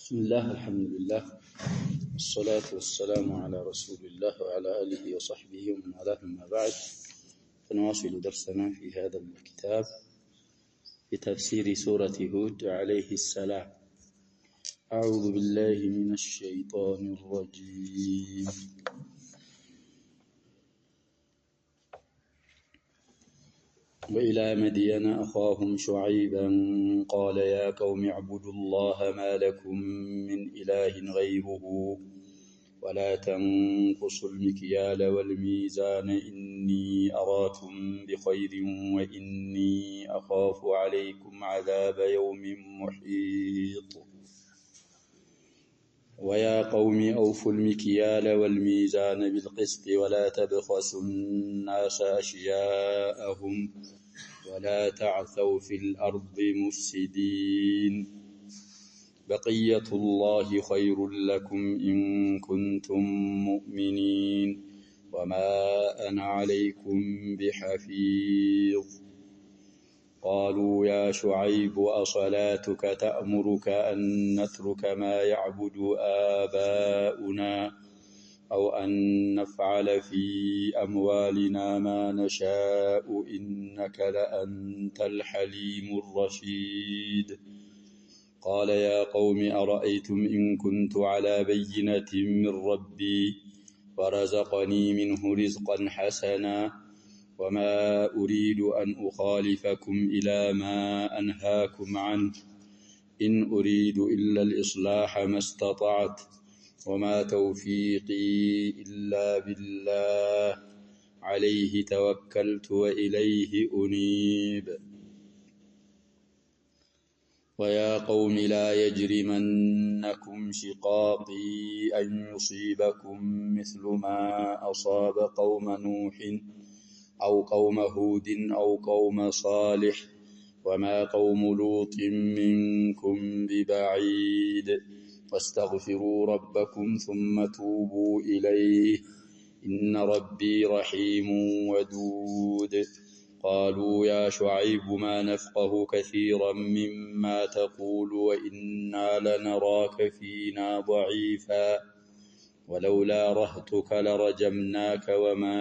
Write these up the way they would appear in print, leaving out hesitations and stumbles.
بسم الله الحمد لله والصلاة والسلام على رسول الله وعلى آله وصحبه ومن والاه أما بعد فنواصل درسنا في هذا الكتاب في تفسير سورة هود عليه السلام. أعوذ بالله من الشيطان الرجيم. وإلى مدين أخاهم شعيبا قال يا قوم اعبدوا الله ما لكم من إله غيره ولا تنقصوا المكيال والميزان إني أراكم بخير وإني أخاف عليكم عذاب يوم محيط. ويا قوم أوفوا المكيال والميزان بالقسط ولا تبخسوا الناس أشياءهم ولا تعثوا في الأرض مفسدين. بقية الله خير لكم إن كنتم مؤمنين وما أنا عليكم بحفيظ. قالوا يا شعيب أصلاتك تأمرك أن نترك ما يعبد آباؤنا أو أن نفعل في أموالنا ما نشاء إنك لأنت الحليم الرشيد. قال يا قوم أرأيتم إن كنت على بينة من ربي ورزقني منه رزقا حسنا وما أريد أن أخالفكم إلى ما أنهاكم عنه إن أريد إلا الإصلاح ما استطعت وما توفيقي إلا بالله عليه توكلت وإليه أنيب. ويا قوم لا يجرمنكم شقاقي أن يصيبكم مثل ما أصاب قوم نوح أو قوم هود أو قوم صالح وما قوم لوط منكم ببعيد واستغفروا ربكم ثم توبوا إليه إن ربي رحيم ودود. قالوا يا شعيب ما نفقه كثيرا مما تقول وإنا لنراك فينا ضعيفا ولولا رهتك لرجمناك وما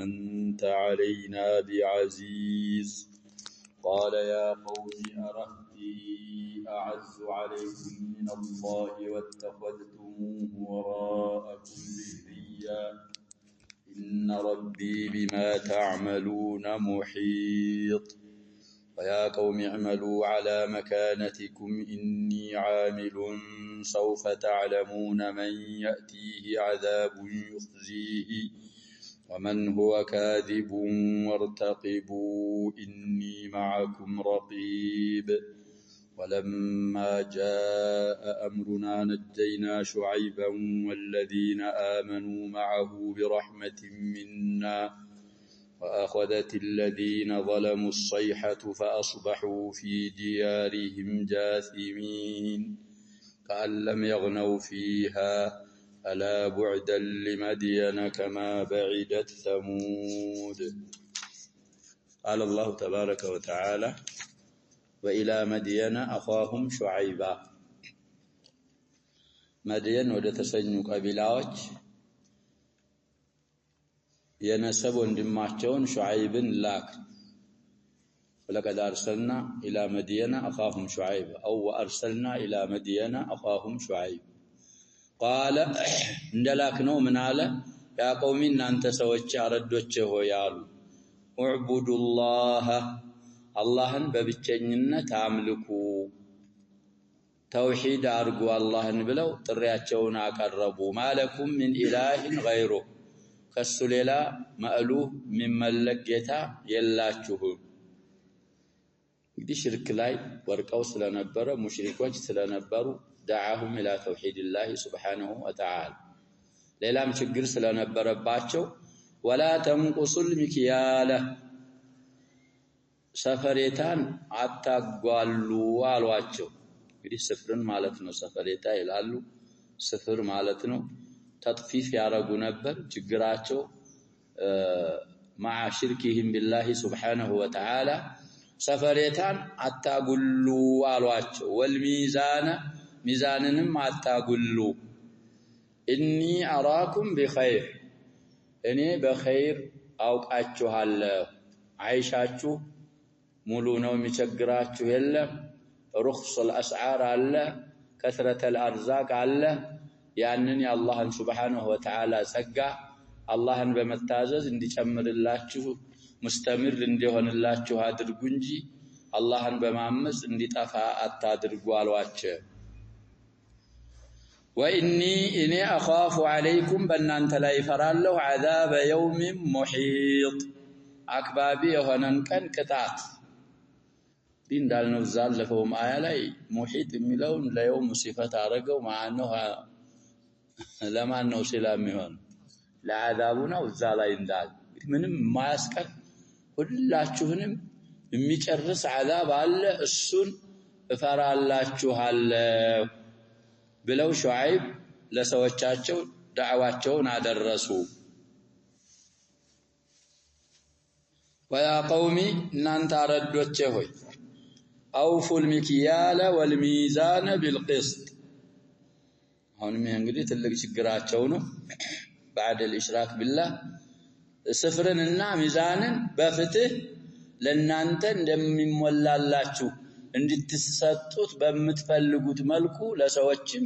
أنت علينا بعزيز. قال يا قوم أرهطي أعز عليكم من الله واتخذتموه وراءكم ظهريا إن ربي بما تعملون محيط. ويا قوم اعملوا على مكانتكم إني عامل سوف تعلمون من يأتيه عذاب يخزيه ومن هو كاذب وارتقبوا إني معكم رقيب. ولما جاء أمرنا نجينا شعيبا والذين آمنوا معه برحمة منا وأخذت الذين ظلموا الصيحة فأصبحوا في ديارهم جاثمين كأن لم يغنوا فيها ألا بعدا لمدين كما بعدت ثمود. قال الله تبارك وتعالى وإلى مدين أخاهم شعيبا. مدين ودتسنو قبيلاዎች የነሰብ ወንድማቸውን ሹዓይብን ላክ። ولقد أرسلنا إلى مدين أخاهم شعيب أو أرسلنا إلى مدين أخاهم شعيب. قال እንደላክነው ምን አለ ያ ቀውሚ እናንተ ሰዎች አረዶቼ ሆይ አሉ اعبدوا الله አላህን በብቸኝነት አምልኩ ተውሂድ አርጉ አላህን ብለው ጥሪያቸውን አቀረቡ። ማለኩም ምን ኢላሂን ገይሩ ከሱ ሌላ ማእሉህ የሚመለክ ጌታ የላችሁም። እንግዲህ ሽርክ ላይ ወርቀው ስለነበረ ሙሽሪኮች ስለነበሩ دعاهم إلى توحيد الله سبحانه وتعالى ሌላም ችግር ስለነበረባቸው ولا تنقصوا المكيال ሰፈሬታን አታጓሉ አሏቸው። እንግዲህ ስፍርን ማለት ነው ሰፈሬታ ይላሉ። ስፍር ማለት ነው ተጥፊፍ ያረጉ ነበር። ችግራቸው مع شركهم بالله سبحانه وتعالى ሰፈሬታን አታጉሉ አሏቸው። والميزان ሚዛንንም አታጉሉ ኢኒ አራኩም ቢኸይር እኔ በኸይር አውቃችኋለሁ አይሻችሁ ሙሉ ነው የሚቸግራችሁ የለም رخص الاسعار አለ كثرة الارزاق አለ ያንን የአላህን Subhanahu Wa Ta'ala ጸጋ አላህን በመታዘዝ እንዲጨምርላችሁ ሙስተምር እንዲሆንላችሁ አድርጉ እንጂ አላህን በማመጽ እንዲጠፋ አታድርጉ አሏቸው واني اني اخاف عليكم በእናንተ ላይ ፈራለሁ عذاب يوم محيط አክባቢ የሆነን ቀን ቅጣት እንዳልነው ዛለፈው አያ ላይ ሙሂጥ የሚለውን ለየውም ሲፈት አረገው ማነው ለማን ነው ሰላም ይሆን ለዓዛቡ ነው እዛ ላይ እንዳል ምንም ማያስቀር ሁላችሁንም የሚጨርስ ዓዛብ አለ እሱን እፈራላችኋለሁ ብለው ሹዓይብ ለሰዎቻቸው ዳዕዋቸውን አደረሱ ويا قومي እናንተ አረዶቼ ሆይ أوفوا المكيال والميزان بالقسط አሁንም እንግዲህ ትልቅ ችግራቸው ነው بعد الاشراك بالله ስፍርንና ሚዛንን በፍትህ ለናንተ እንደሚሞላላችሁ እንድትሰጡት በመትፈልጉት መልኩ ለሰዎችም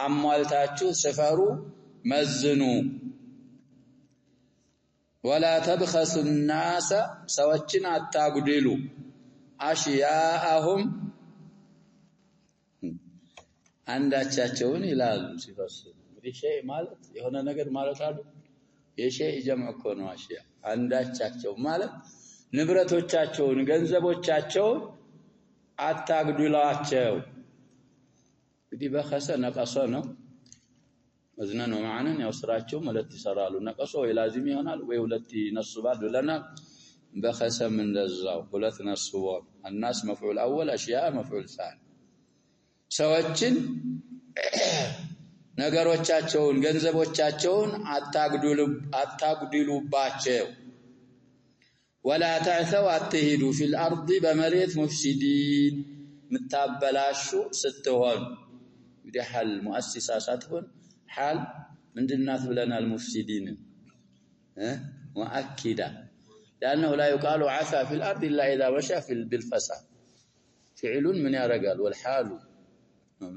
አሟልታችሁ ስፈሩ መዝኑ ولا تبخسوا الناس ሰዎችን አታጉድሉ አሽያአሁም አንዳቻቸውን ይላሉ ሲፈስሩ እንግዲህ ሸይ ማለት የሆነ ነገር ማለት አሉ የሸይ ጀምዕ እኮ ነው አሽያ አንዳቻቸው ማለት ንብረቶቻቸውን ገንዘቦቻቸውን አታጉድሏቸው እንግዲህ በኸሰ ነቀሰ ነው ወዝነን ወማዕነን ያው ስራቸው ማለት ይሰራሉ ነቀሰ ወይ ላዚም ይሆናል ወይ ሁለት ይነስባል ብለናል በኸሰም እንደዛው ሁለት ነስቧል الناس مفعول اول اشياء مفعول ثاني ሰዎችን ነገሮቻቸውን ገንዘቦቻቸውን አታጉድሉባቸው ولا تعثوا اتهدوا في الارض بمريت مفسدين متابلاشو ستهون بدي حل مؤسسات هون حال ምንድናት ብለናል المفسدين مؤكده لانه لا يقال عثى في الارض الا اذا مشى بالفساد فعل من يرجال والحال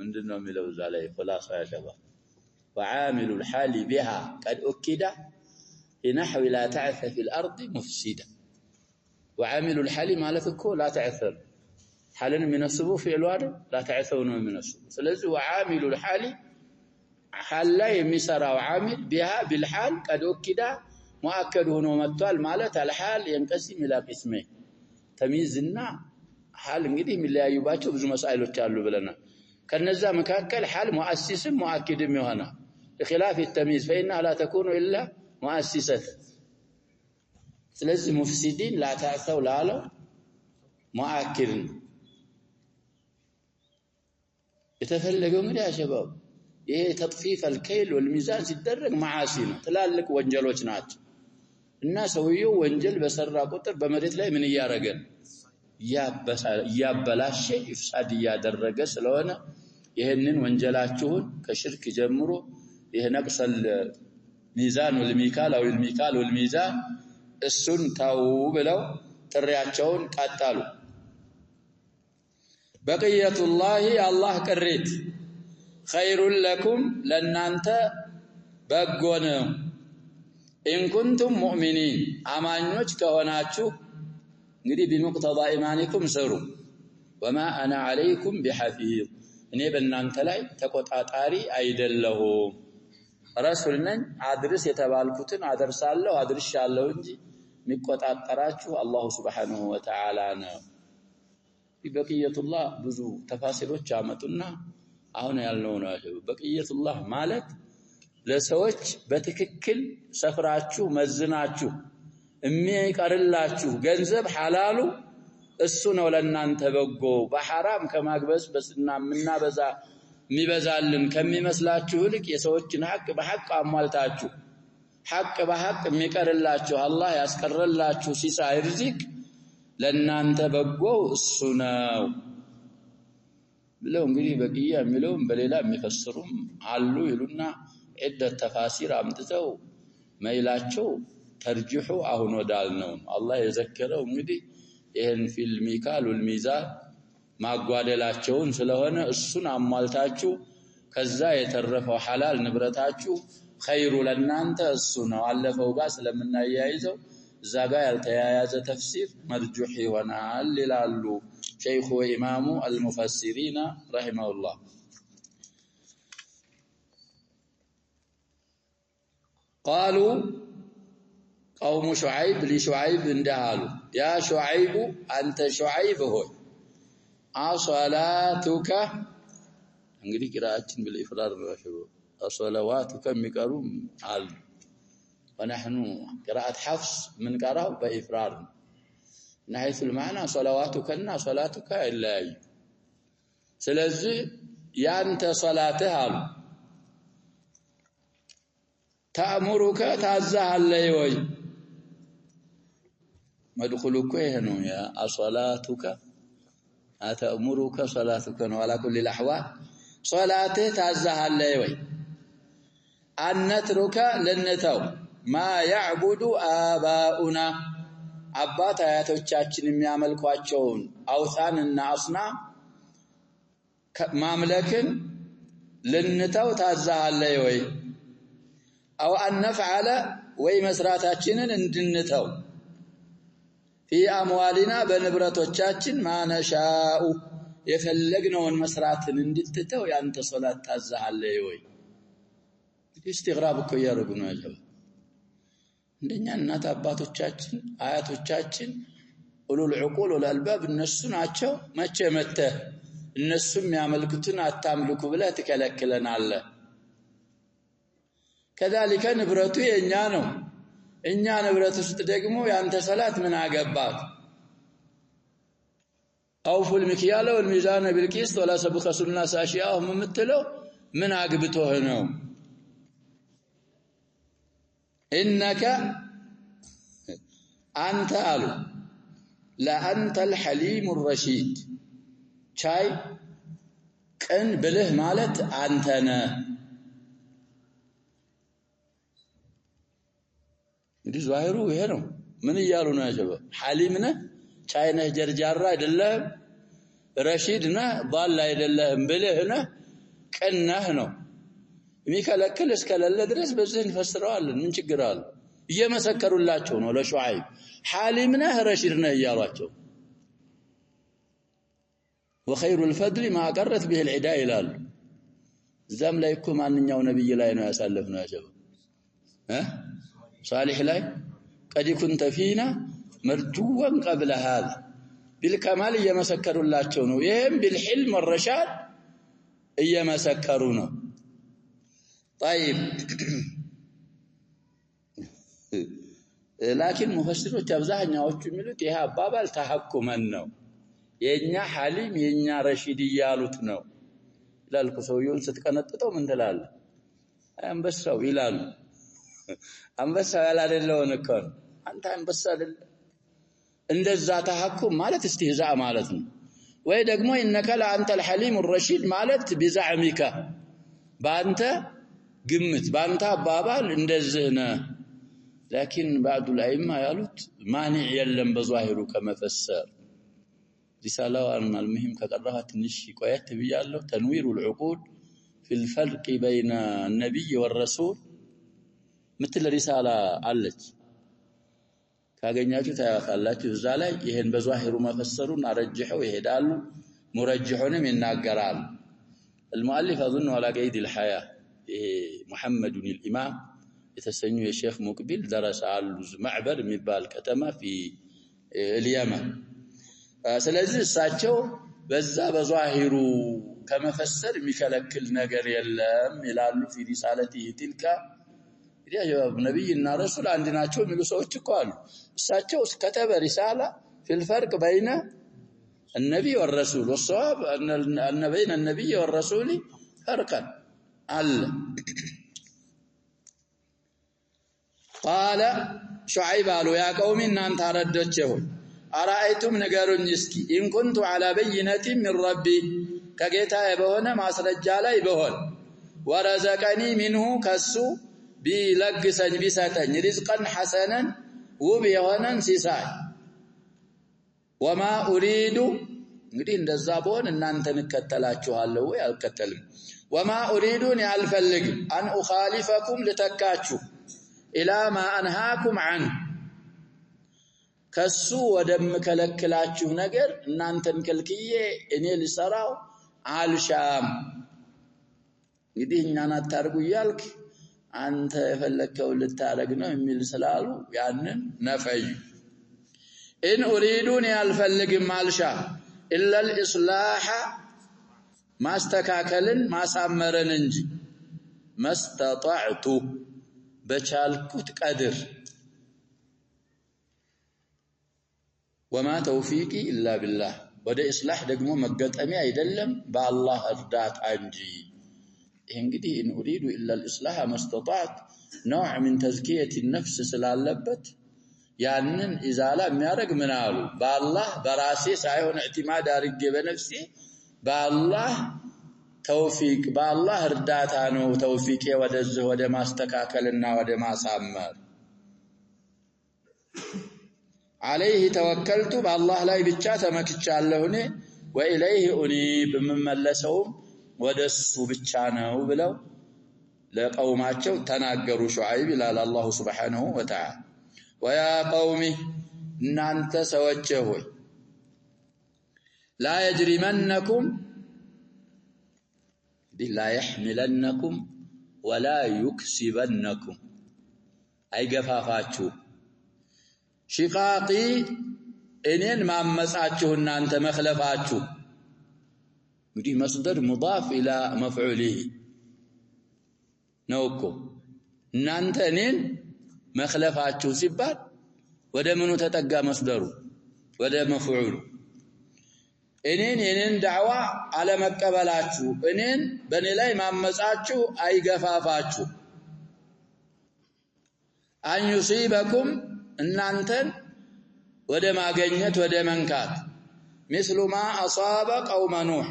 ምንድነው የሚለው ዛላይ خلاص يا شباب وعامل الحال بها قد اكد لنحو لا تعث في الارض مفسدا وعامل الحال مالتكو لا تعثر حالن منسبو فعل አይደል لا تعثوا ነው የሚነስቡ ስለዚህ وعامل الحال حال ላይ የሚሰራው عامل بها بالحال قد اكد مؤكد ሆኖ መጥቷል ማለት الحال ينقسم الى قسمين ተሚዝና حال እንግዲህ የሚለያዩባቸው ብዙ መስአይሎች አሉ ብለናል ከነዛ መካከል حال مؤسسም مؤكدም ይሆናል بخلاف التمييز فإنها لا تكون إلا مؤسسة ስለዚህ ሙፍሲዲን لا تعثوا ላለው مؤكد የተፈለገው እንግዲህ አሸባብ ይሄ ተጥፊፍ الكيل والميزان ሲደረግ ማዓሲ ነው ትላልቅ ወንጀሎች ናቸው እና ሰውየው ወንጀል በሰራ ቁጥር በመሬት ላይ ምን ያያረገን ያበላሽ ኢፍሳድ ያደረገ ስለሆነ ይሄንን ወንጀላችሁን ከሽርክ ጀምሮ ይሄ ነቅሰል ሚዛን ወልሚካል አው الميكال والميزان እሱን ታው ብለው ጥሪያቸውን ቀጣሉ በቂየቱላህ አላህ ቅሪት خير لكم ለናንተ በጎ ነው إن كنتم مؤمنين አማኞች ከሆናችሁ እንግዲህ بمقتضى إيمانكم سሩ وما أنا عليكم بحفيظ እኔ በእናንተ ላይ ተቆጣጣሪ አይደለሁም ረሱል ነኝ አድርስ የተባልኩትን አደርሳለሁ አድርሻለሁ እንጂ የሚቆጣጣራችሁ አላህ Subhanahu Wa Ta'ala ነው በቂየቱላህ ብዙ ተፋሲሎች አመጡና አሁን ያልነው ነው በቂየቱላህ ማለት ለሰዎች በትክክል ሰፍራችሁ መዝናችሁ የሚቀርላችሁ ገንዘብ ሐላሉ እሱ ነው ለናንተ በጎ በሐራም ከማግበስበስና ምናበዛ የሚበዛልን ከሚመስላችሁ ልክ የሰዎችን ሐቅ በሐቅ አሟልታችሁ ሐቅ በሐቅ የሚቀርላችሁ አላህ ያስቀርላችሁ ሲሳይ ርዝቅ ለናንተ በጎ እሱ ነው ብለው እንግዲህ በቂያ የሚለውም በሌላ የሚፈስሩም አሉ ይሉና ዒደት ተፋሲር አምጥተው መይላቸው ተርጂሑ አሁን ወዳልነው አላህ የዘከረው እንግዲህ ይሄን ፊል ሚካል ወልሚዛን ማጓደላቸውን ስለሆነ እሱን አሟልታችሁ ከዛ የተረፈው ሐላል ንብረታችሁ ኸይሩ ለናንተ እሱ ነው አለፈው ጋር ስለምናያይዘው እዛ ጋር ያልተያያዘ ተፍሲር መርጁህ ይሆናል ይላሉ ሸይኹ ወኢማሙ አልሙፈሲሪን ረሂመሁላህ قالوا قوم شعيب لشعيب اندهالوا يا شعيب أنت شعيب هو أصلاتك እንግዲህ ቂራአችን بالإفراد ነው أصلواتك የሚቀሩም አሉ ونحن قراءة حفص من قراءه بإفراد من حيث المعنى صلواتك እና صلاتك إلا ስለዚህ ያንተ ሶላትህ አሉ تأمرك تعزها ወይ مدخلك هنا يا صلاتك أتأمرك صلاتك وعلى كل الأحوال صلاته تعزها ወይ أن نترك لنتو ما يعبد آباؤنا አባት አያቶቻችን የሚያመልኳቸውን አውሳንና አስናም ማምለክን ልንተው ታዛሃለ ወይ أو أن نفعل ويمسراتاتنا اندنتو في أموالنا بنبرتوچاچن ما نشاء يفلقنون مسراتن اندتتو يانت صلاة تازحالي وي استغراب እኮ ያረጉ ነው ያለው እንደኛ እናት አባቶቻችን አያቶቻችን ኡሉል ዑቁል ወልአልባብ እነሱ ናቸው መቼ መተ እነሱም ያመልኩትን አታምልኩ ብለህ ትከለክለናለህ كذلك ንብረቱ የኛ ነው እኛ ንብረት ውስጥ ደግሞ ያንተ ሰላት ምን አገባት أوفوا المكيال والميزان بالقسط ولا تبخسوا الناس أشياءهم ምትለው ምን አግብቶህ ነው إنك أنت ألو لا أنت الحليم الرشيد شاي كن بله مالت أنتنا دي ظاهرو ይሄ ነው ምን ይያሉ ነው ያጀበ ሐሊምነ ቻይነ ጀርጃራ አይደለም ረሺድና ባል አይደለም ብለህና ቀናህ ነው የሚከለክል እስከለለ ድረስ በዚህ እንፈስረዋለን ምን ችግር አለ እየመሰከሩላቸው ነው ለሹዓይብ ሐሊምና ረሺድና ይያሏቸው وخير الفضل ما قرت به العداء ይላሉ እዛም ላይ እኮ ማንኛው ነብይ ላይ ነው ያሳለፍነው ያጀበ صالح لاي قد كنت فينا مرجوا قبل هذا بالكمال يمسكروا ነው ይሄም بالحلم والرشاد يمسكروا ነው طيب لكن مفسروች አብዛኛዎቹ የሚሉት ይሄ አባባል ተሐኩመን ነው የኛ ሐሊም የኛ ረሺድ ያሉት ነው ይላልኩ ሰውየውን ስትቀነጥጠው ምን ትላለህ አንበሳው ይላሉ አንበሳ ያላደለውን እኮ አንተ አንበሳ አይደል እንደዛ ተሐኩም ማለት استهزاء ማለት ነው ወይ ደግሞ انك لا انت الحليم الرشيد ማለት بزعمك በአንተ ግምት በአንተ አባባል እንደዚህ ነው لكن بعض الائمه ያሉት ማንዕ የለም በዛሂሩ ከመፈሰር رسالة المهم كقراها ትንሽ ቆየት ብያለሁ تنوير العقول في الفرق بين النبي والرسول مثل رسالة አለች ካገኛችሁ ታያላችሁ እዛ ላይ ይሄን በዛሂሩ መፈሰሩን አረጅኸው ይሄዳሉ ሙረጅሁንም ይናገራል المؤلف اظن على قيد الحياه محمد الامام የተሰኘው የሼክ ሙቅቢል درس አሉ ማዕበር የሚባል ከተማ في اليمن ስለዚህ እሳቸው በዛ በዛሂሩ ከመፈሰር የሚከለክል ነገር የለም ይላሉ في رسالته تلك يا جواب نبينا رسول عندنا ናቸው የሚሉ ሰዎች እኮ አሉ እሳቸው كتب رساله في الفرق بين النبي والرسول والصواب ان بين النبي والرسول فرقا قال شعيب قالوا يا قوم ان انت ردچه ارايتم نغرون اسكي ان كنت على بينه من ربي ከጌታዬ በሆነ ማስረጃ ላይ በሆን ወረዘቀኒ ሚንሁ ከሱ ቢለግሰኝ ቢሰጠኝ ሪዝቀን ሐሰነን ውብ የሆነን ሲሳይ ወማ ኡሪዱ እንግዲህ እንደዛ በሆን እናንተን እከተላችኋለሁ ወይ አልከተልም ወማ ኡሪዱን ያልፈልግም አን ኡኻሊፈኩም ልተካችሁ ኢላ ማ አንሃኩም አን ከሱ ወደምከለክላችሁ ነገር እናንተን ከልክዬ እኔ ልሰራው አልሻም እንግዲህ እኛን አታርጉ ይያልክ አንተ የፈለከው ልታረግ ነው የሚል ስላሉ ያንን ነፈዩ ኢን ኡሪዱን ያልፈልግም አልሻ ኢላ الإصلاح ማስተካከልን ማሳመረን እንጂ መስተጣዕቱ በቻልኩት ቀድር ወማ ተውፊቂ ኢላ ቢላህ ወደ ኢስላህ ደግሞ መገጠሚ አይደለም በአላህ እርዳታ እንጂ እንግዲህ ኢን ኡሪዱ ኢላ الإصلاح መስተጣዕት نوع من تزكية النفس ስላለበት ያንን ኢዛላ የሚያደርግ ምን አሉ በአላህ በራሴ ሳይሆን ኢዕቲማድ አድርጌ በነፍሴ በአላህ ተውፊቅ በአላህ እርዳታ ነው ተውፊቄ ወደዚህ ወደ ማስተካከልና ወደ ማሳመር عليه توكلت بالله ላይ ብቻ ተመክቻለሁ እኔ ወኢለይሂ ኡኒብ በመመለሰው ወደሱ ብቻ ነው ብለው ለቀውማቸው ተናገሩ ሹዓይብ ይላል አላህ Subhanahu Wa Ta'ala ويا قومي እናንተ ሰዎች ሆይ لا يجرمنكم لا يحملنكم ولا يكسبنكم አይገፋፋችሁ شقاقي እኔን ማመጻችሁ እናንተ መخلفاችሁ እንግዲህ መስደር مضاف الى مفعوله ነውኮ እናንተ እኔን መخلفاችሁ ሲባል ወደ ምኑ ተጠጋ መስደሩ ወደ መፍዑሉ እኔን የኔን ዳዕዋ አለመቀበላችሁ እኔን በኔ ላይ ማመጻችሁ አይገፋፋችሁ አን يصيبكم እናንተን ወደ ማገኘት ወደ መንካት مثل ما اصاب قوم نوح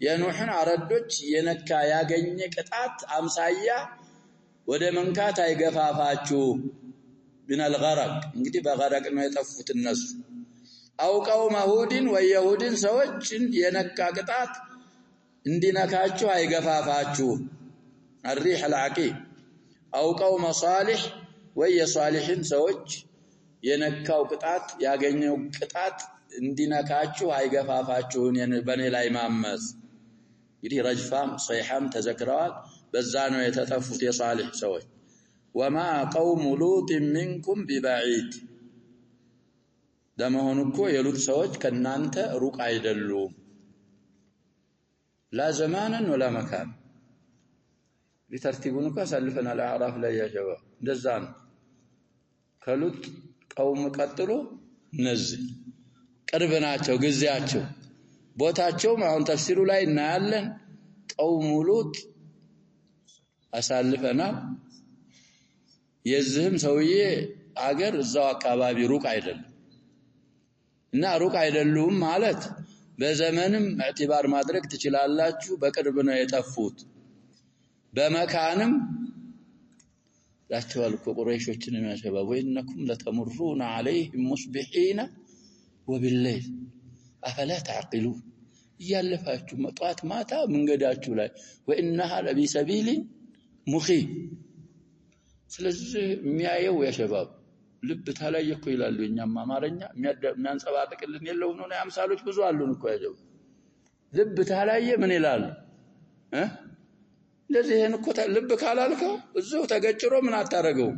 የኑህን አረዶች የነካ ያገኘ ቅጣት አምሳያ ወደ መንካት አይገፋፋችሁ من الغرق እንግዲህ በغرق ነው የጠፉት እነሱ አው قوم هود ويهود ሰዎችን የነካ ቅጣት እንዲነካችሁ አይገፋፋችሁ الريح العقيم አው قوم صالح ويصالحን ሰዎች የነካው ቅጣት ያገኘው ቅጣት እንዲነካችሁ አይገፋፋችሁን በኔ ላይ ማመጽ እንግዲህ ረጅፋም ሰይሐም ተዘክረዋል በዛ ነው የተጠፉት የሷሊህ ሰዎች ወማ قوم لوط منكم ببعيد ደመሆንኮ የሉጥ ሰዎች ከናንተ ሩቅ አይደሉም لا زمانا ولا مكان بترتيبونك سلفنا الاعراف ላይ ያጀባ እንደዛ ነው ከሉጥ قوم ቀጥሎ እነዚህ ቅርብ ናቸው ግዚያቸው ቦታቸው አሁን ተፍሲሩ ላይ እናያለን قوم لوط አሳልፈና የዚህም ሰውዬ አገር እዛው አካባቢ ሩቅ አይደለም እና ሩቅ አይደሉም ማለት በዘመንም اعتبار ማድረግ ትችላላችሁ በቅርብ ነው የጠፉት በመካንም ላቸዋል ቁረይሾችን የሚያሸባው ወይነኩም ለተምሩና عليهم مصبحين وبالليل افلا تعقلون ያለፋችሁ መጣት ማታ መንገዳችሁ ላይ وانها لبسبيل مخيم ስለዚህ የሚያየው ያሸባብ ልብ ታላየኩ ይላሉ እኛም አማርኛ የሚያንጸባጥቅልን የለው ነው አምሳሎች ብዙ አሉን እኮ ያጀው ልብ ታላየ ምን ይላል ለዚህ ይሄን እኮ ልብ ካላልከው እዚሁ ተገጭሮ ምን አታረገው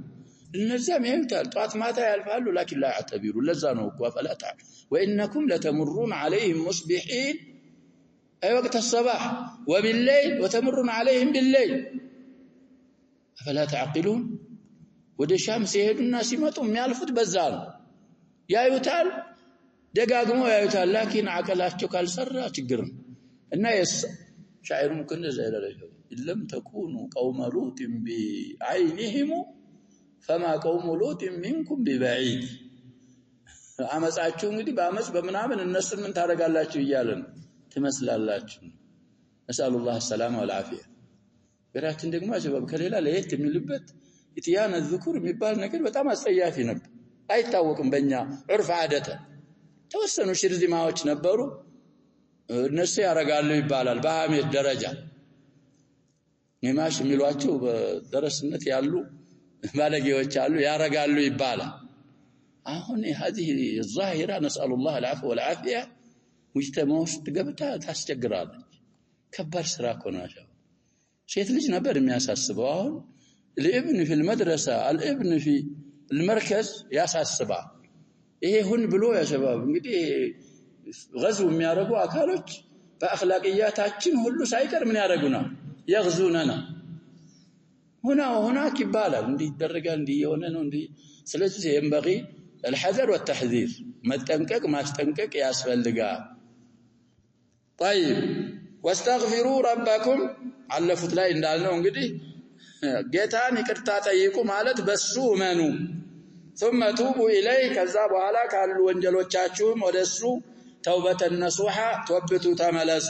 እነዛም ያዩታል ጧት ማታ ያልፋሉ لكن لا يعتبروا ለዛ ነው እኮ ፈላታ وانكم لتمرون عليهم مصبحين اي وقت الصباح وبالليل وتمرون عليهم بالليل فلا تعقلون ወደ ሻም ሲሄዱና ሲመጡ የሚያልፉት በዛ ነው ያዩታል ደጋግሞ ያዩታል لكن አቀላቸው ካልሰራ ችግር ነው እና ሻዒሩም ከነዛ ይላል لم تكونوا قوم لوط بعينهم فما قوم لوط منكم ببعيد አመጻችሁ እንግዲህ በአመጽ በመናምን እነሱን ምን ታረጋላችሁ ይያለን ትመስላላችሁ ነስአሉላህ ሰላም ወልዓፊያ በራችን ደግሞ አጀባብ ከሌላ ለየት የሚልበት ኢትያነ ዝኩር የሚባል ነገር በጣም አስጸያፊ ነበር አይታወቅም በእኛ ዑርፍ አደተ ተወሰኑ ሽርዚማዎች ነበሩ እነሱ ያረጋሉ ይባላል በሐሜት ደረጃ የማሽ የሚሏቸው በደረስነት ያሉ ባለጌዎች አሉ ያረጋሉ ይባላል አሁን هذه الظاهره نسال الله العفو والعافيه مجتمع ውስጥ ገብታ ታስቸግራለች ከባድ ስራ ኮናሻ ሴት ልጅ ነበር የሚያሳስበው አሁን الابن في المدرسه الابن في المركز ያሳስባ ይሄ ሁን ብሎ ያ ሸባብ እንግዲህ غزو የሚያረጉ አካሎች በአخلاقياتችን ሁሉ ሳይቀር ምን ያረጉና يغزوننا هنا ይባላል እንዲህ ይደረጋል እንዲህ የሆነ ነው እንዲህ ስለዚህ ينبغي الحذر والتحذير መጠንቀቅ ማስጠንቀቅ ያስፈልጋል طيب واستغفروا ربكم علفت ላይ እንዳልነው እንግዲህ ጌታን ይቅርታ ጠይቁ ማለት በሱ መኑ ثم توبوا اليه ከዛ በኋላ ካሉ ወንጀሎቻችሁ ወደሱ توبه نصوحا توبቱ ተመለሱ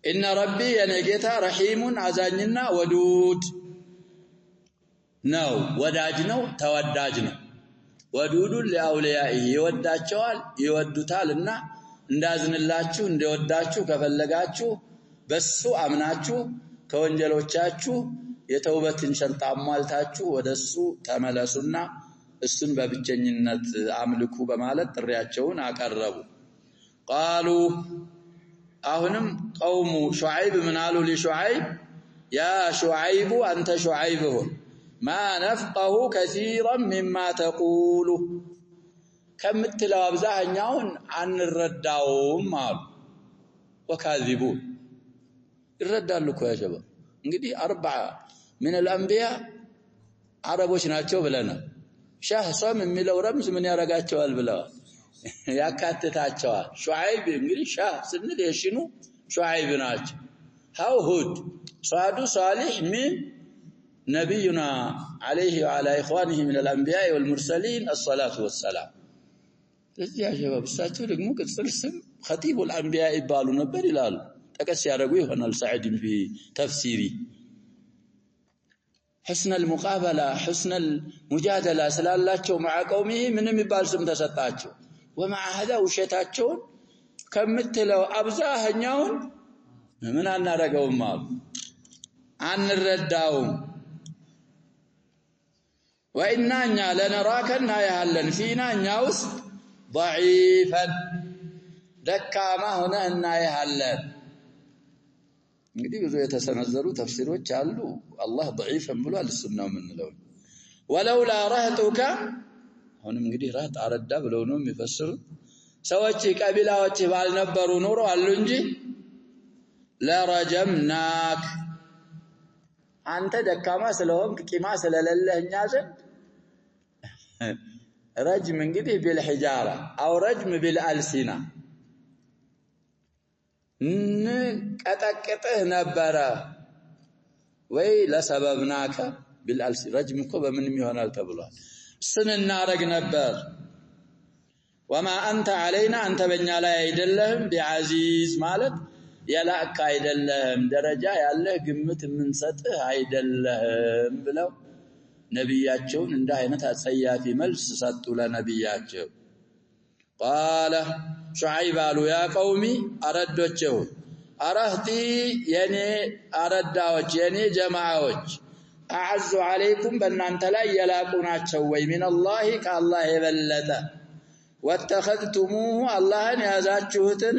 ان ربي ينجتا رحيم عزاኝና ወዱድ ነው ወዳጅ ነው ተወዳጅ ነው ወዱዱ ለአውሊያኢ ይወዳቸዋል ይወዱታልና እንዳዝንላችሁ እንደወዳችሁ ከፈለጋችሁ በሱ አምናችሁ ከወንጀሎቻችሁ የተውበትን ሸርጥ አሟልታችሁ ወደሱ ተመለሱና እሱን በብቸኝነት አምልኩ በማለት ጥሪያቸውን አቀረቡ قالوا አሁንም قوم شعيب من قالوا لشعيب يا شعيب انت شعيب ما نفقه كثيرا مما تقول ከምትለው አብዛኛውን አንረዳውም አሉ وكاذبون ይረዳሉ እኮ ያጀባ እንግዲህ 40 من الانبياء አረቦች ናቸው ብለናል ሻህ ሶም የሚለው ረምዝ ምን ያረጋቸዋል ብለው ያካትታቸዋል ሹዓይብ እንግዲህ ሻህ ስንል የሽኑ ሹዓይብ ናቸው ሃው ሁድ ሷዱ ሷሊህ من نبينا عليه وعلى اخوانه من الانبياء والمرسلين الصلاه والسلام ለዚህ ያጀባ ብሳቸው ደግሞ ቅጽል ስም خطيب الانبياء ይባሉ ነበር ይላሉ ጠቀስ ያደርጉ ይሆናል ሰዒድ في تفسيري حسن المقابله حسن المجادله ስላላቸው مع قومه ምንም ይባል ስም ተሰጣቸው ومع هذا ውሸታቸውን ከምትለው አብዛኛውን ምን አናረጋውም አሉ አንረዳውም وإننا لنراكنا يهلن فينا نياوس ضعيفا دكاما هنا يهلن እንግዲህ ብዙ የተሰነዘሩ ተፍሲሮች አሉ አላህ ضعيفን ብሏል እሱናው ምንለው ولولا رهتك አሁንም እንግዲህ ራህት አረዳ ብለው ነው የሚፈስሩ ሰዎች ቀቢላዎች ባልነበሩ ኑሮ አሉ እንጂ ለረጀምናክ አንተ ደካማ ስለሆንክ ቂማ ስለሌለህኛ ዘንድ ረጅም እንግዲህ بالحجاره او رجم بالالسنه ቀጠቅጥህ ነበረ ወይ ለሰበብናከ بالالسنه ረጅም እኮ በምንም ይሆናል ተብሏል ስንናረግ ነበር وما انت علينا انت በእኛ ላይ አይደለህም بعزيز ማለት ያላካ አይደለም ደረጃ ያለህ ግምት ምንሰጥህ አይደለም ብለው ነብያቸውን እንደ አይነት አጸያፊ መልስ ሰጡ ለነብያቸው قال شعيب قالوا يا قومي اردوچو ارهتي يني ارداوچ يني جماعوچ اعز عليكم بنانت لا يلاقوناچو وي من الله كالله يبلط واتخذتموه الله يازاچوتن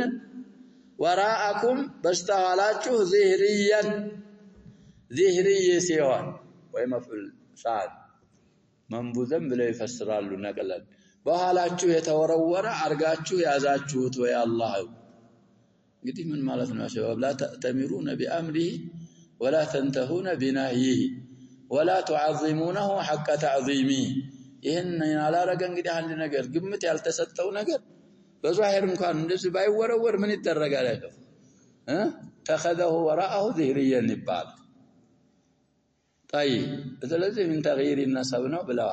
وراءكم بستغلاچو ظهري سيوان ومفعول صاد منبوذن بلا يفسرالو نقلن በኋላችሁ የተወረወረ አርጋችሁ ያዛችሁት ወይ አላህ እንግዲህ ምን ማለት ነው ሸባብ لا تأتمرون بأمره ولا تنتهون بنهيه ولا تعظمونه حق تعظيمه ይሄን ያላረገ እንግዲህ አንድ ነገር ግምት ያልተሰጠው ነገር በዛሂር እንኳን እንደዚህ ባይወረወር ምን ይደረጋል አይደል ተخذه وراءه ظهريا ይባል طيب ስለዚህ ምን ተغيير النسب ነው ብለዋ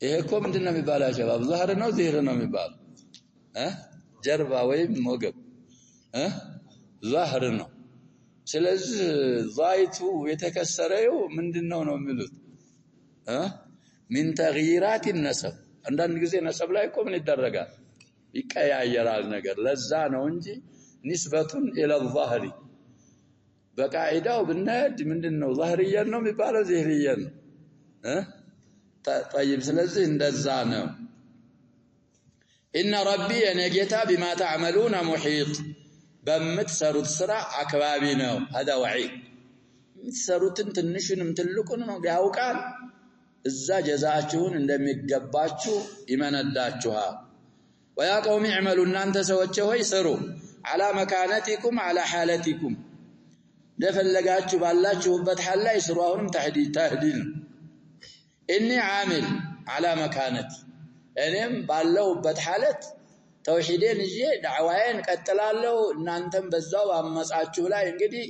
ይሄ እኮ ምንድነው የሚባለው ሸባብ ዛህር ነው ዚህር ነው የሚባለው ጀርባ ወይም ሞገብ ظهر ነው ስለዚህ ዛይቱ የተከሰረው ምንድነው ነው የሚሉት من تغييرات النسب አንዳንድ ጊዜ ነሰብ ላይ እኮ ምን ይደረጋል ይቀያየራል ነገር ለዛ ነው እንጂ ንስበቱን الى الظهر በቃዒዳው ብንሄድ ምንድነው ظهريا ነው የሚባለው ظهريا ነው طيب ስለዚህ እንደዛ ነው ان ربي انا ጌታ بما تعملون محيط በምትሰሩት ስራ አክባቢ ነው هذا وعيد ምትሰሩትን ትንሽንም ትልቁንም ያውቃል እዛ ጀዛአችሁን እንደሚገባችሁ ይመነዳችኋል ويا قوم اعملوا እናንተ ሰዎች ሆይ ስሩ على مكانتكم على حالتكم ለፈለጋችሁ ባላችሁበት ሐል ላይ ስሩ አሁንም ተህዲል اني عامل على مكانتي እኔም ባለሁበት ሐለት ተውሂድን ይዤ ዳዕዋዬን ቀጥላለሁ እናንተም በዛው አመጻችሁ ላይ እንግዲህ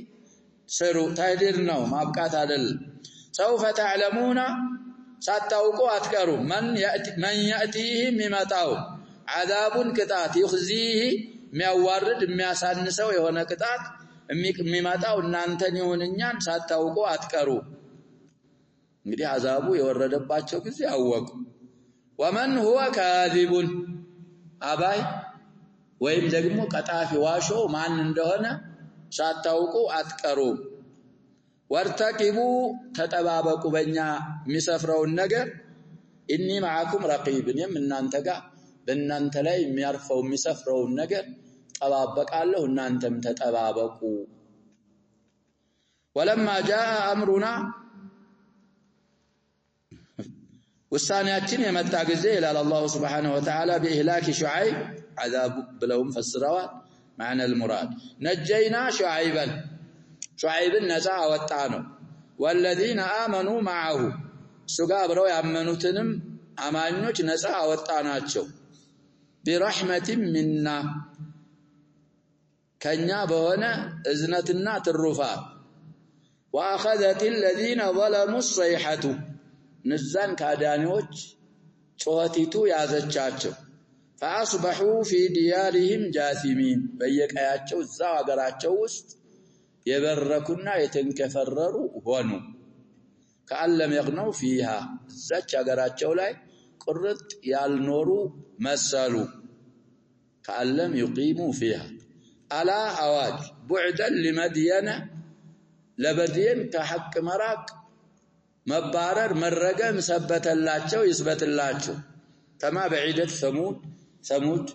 ስሩ ተህዲል ነው ማብቃት አይደል سوف تعلمون ሳታውቁ አትቀሩ من يأتيهم ይመጣው عذابን ቅጣት يخزيه የሚያዋርድ የሚያሳንሰው የሆነ ቅጣት የሚመጣው እናንተን ይሁንኛን ሳታውቁ አትቀሩ እንግዲህ አዛቡ የወረደባቸው ጊዜ አወቁ ومن هو كاذب አባይ ወይም ደግሞ ቀጣፊ ዋሾ ማን እንደሆነ ሳታውቁ አትቀሩ ወርተቂቡ ተጠባበቁ በእኛ የሚሰፍረውን ነገር ኢኒ ማዓኩም ረቂብን እናንተ ጋር በእናንተ ላይ የሚያርፈው የሚሰፍረውን ነገር ጠባበቃለሁ እናንተም ተጠባበቁ ولما جاء امرنا ውሳኔያችን የመጣ ጊዜ ይላል አላህ Subhanahu Wa Ta'ala بإهلاك شعيب عذاب ብለውም ፈስረዋል معنى المراد نجينا شعيبا ነፃ አወጣ ነው والذين آمنوا معه ሱጋ አብረው ያመኑትንም አማኞች ነፃ አወጣናቸው برحمة منا ከኛ በሆነ እዝነትና ትሩፋት واخذت الذين ظلموا الصيحة ንዛን ካዳኒዎች ጮህቲቱ ያዘቻቸው فاصبحوا في ديارهم جاثمين በየቀያቸው እዛው አገራቸው ውስጥ የበረኩና የተንከፈረሩ ሆኑ ከአለም يغنوا فيها እዛች አገራቸው ላይ ቁርጥ ያልኖሩ መሰሉ ከአለም يقيموا فيها على اواج بعدا لمدين لبدين كحق مراق مبارر مرقم سبتلاچو يثبتلاچو كما بعيدت ثمود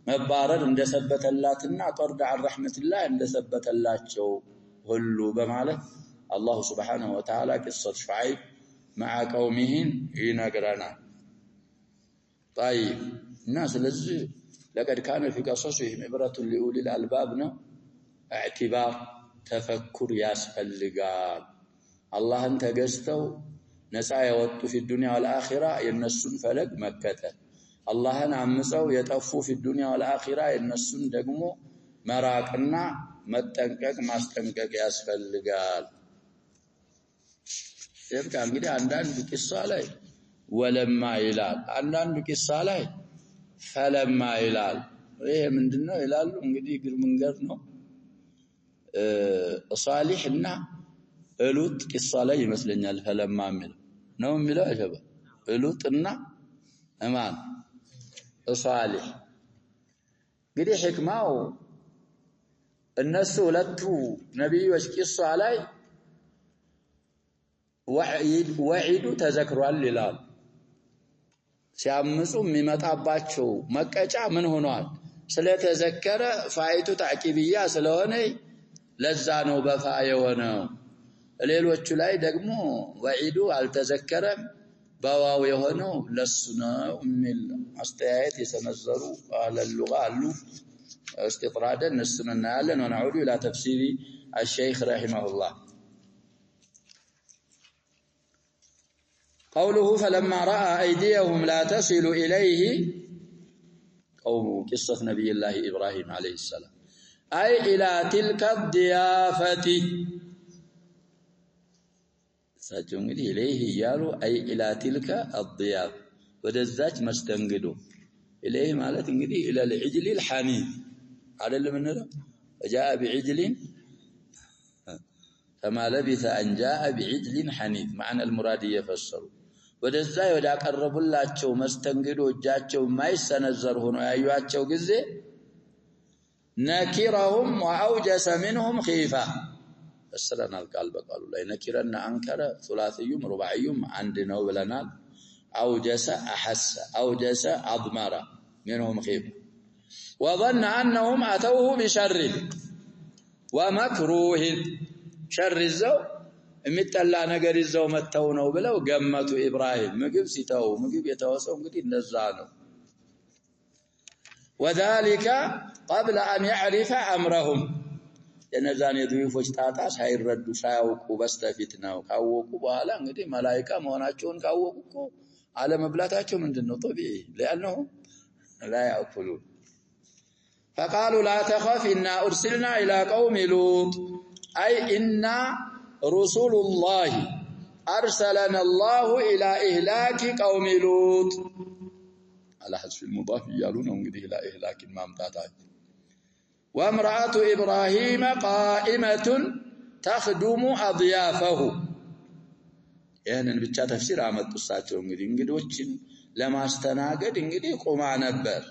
مبارر እንደሰበተላትና طرد عن رحمة الله እንደሰበተላቸው ሁሉ በማለት الله سبحانه وتعالى قصة شعيب مع قومه ينغرنا طيب الناس لذي لقد كان في قصصهم عبرة لأولي الألباب اعتبار تفكر ياسفلقال الله انت قستو نسعى يوطو في الدنيا والآخرة ينسون فلق مكة الله نعمسو يتفو في الدنيا والآخرة ينسون دقمو مراكنا متنكك ماستنكك ياسفلقال يبقى انقدي عندان بقصة لي ولما إلال عندان بقصة لي فلما إلال ይሄ ምንድነው ይላሉ እንግዲህ ግር መንገር ነው ሷሊህና እሉት ቂሳ ላይ ይመስለኛል ፈለማ ነው የሚለው አጀባ እሉትና እማን ሷሊህ እንግዲህ ህክማው እነሱ ሁለቱ ነብዮች ቂሳ ላይ ወዒዱ ተዘክሯል ይላል ሲያምፁ የሚመጣባቸው መቀጫ ምን ሆኗል ስለተዘከረ ፋይቱ ታቂብያ ስለሆነ ለዛ ነው በፋ የሆነው ሌሎቹ ላይ ደግሞ ወዒዱ አልተዘከረም በዋው የሆነው ለሱ ነው የሚል አስተያየት የሰነዘሩ አህለ اللغة አሉ استطرادا እሱንና ያለን ونعود الى تفسير الشيخ رحمه الله قوله فلما رأى أيديهم لا تصل إليه قوم قصة نبي الله إبراهيم عليه السلام أي إلى تلك الضيافة ساتونغدي إليه يالو أي إلى تلك الضيافة ودزاج مستنقدو إليه مالت انقدي إلى العجل الحنيف على اللي منه وجاء بعجل فما لبث أن جاء بعجل حنيذ معنى المراد يفسروا ወደዛ ወዳቀረቡላቸው መስተንግዶ እጃቸው ማይሰነዘር ሆኖ ያዩአቸው ጊዜ ነኪረሁም ወአውጀሰ منهم خيفة فسرنا القال بقالوا ላይ ነኪረና አንከረ ثلاثيም رباعيም አንድ ነው ብለናል أوجس أحس أوجس أضمر منهم خيفة وظن أنهم أتوه بشر ومكروه شر الزو የሚጠላ ነገር ይዘው መተው ነው ብለው ገመቱ ኢብራሂም ምግብ ሲተው ምግብ የተወሰው እንግዲህ እንደዛ ነው وذلك قبل أن يعرف أمرهم የነዛን የዱይፎች ጣጣ ሳይረዱ ሳያውቁ በስተፊት ነው ካወቁ በኋላ እንግዲህ መላእክት መሆናቸውን ካወቁ እኮ አለመብላታቸው ምንድነው طبيعي لانه لا ياكلون فقالوا لا تخف إنا أرسلنا إلى قوم لوط أي إنا رسول الله أرسلنا الله إلى إهلاك قوم لوط على حذف المضاف يالون انغدي إلى إهلاك مامتاتاج وامرأة إبراهيم قائمة تخدم أضيافه يعني ብቻ ተፍሲር አመጡሳቸው እንግዲዎችን ለማስተናገድ እንግዲህ ቆማ ነበር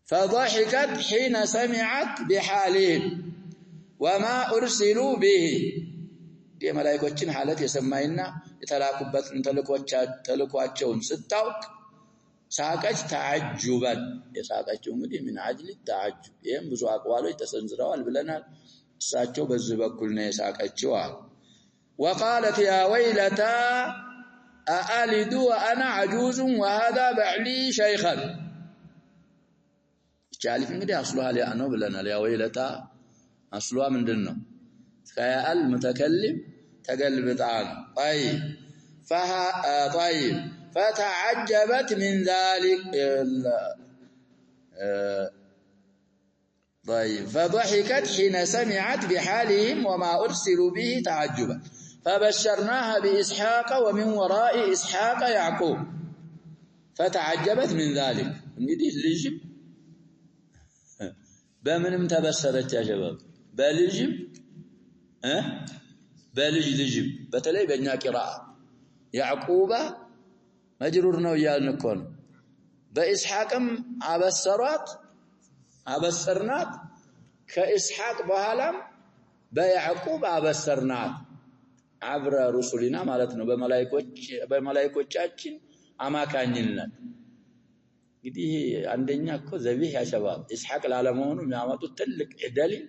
فضحكت حين سمعت بحالهم وما أرسلوا به دي ملائكوችን حالت የሰማይና የተላኩበትን ተልኳቸውን ስታውቅ ሳቀች ተዓጅበን የሳቀችው እንግዲህ ምን አጅል ተዓጅብ ይሄም ብዙ አቋሎች ተሰንዝረዋል ብለናል እሳቸው በዚህ በኩል ነው የሳቀችው وقالت يا ويلتا أألد وأنا عجوز وهذا بعلي شيخا ቻሊፍ እንግዲህ አስሉሃ ሊያነው ብለናል ያ ወይለታ አስሉሃ ምንድነው ከያል متكلم ተገልብጣን طيب فتعجبت من ذلك طيب فضحكت حين سمعت بحالهم وما أرسلوا به تعجبا فبشرناها بإسحاق ومن وراء إسحاق يعقوب فتعجبت من ذلك እንግዲህ ልጅም በምንም ተበሰረች ያ ሸባብ በልጅም በልጅም በተለይ በእኛ ቂራአ ያዕቆባ መጅሩር ነው ይያልን እኮ ነው በኢስሐቅም አበሰርናት ከኢስሐቅ በኋላም በያዕቆብ አበሰርናት አብረ ሩሱሊና ማለት ነው በመላእክቶቻችን አማካኝነት እንግዲህ አንደኛ እኮ ዘቢህ ያሸባብ ኢስሐቅ ላለመሆኑ የሚያመጡት ትልቅ ደሊል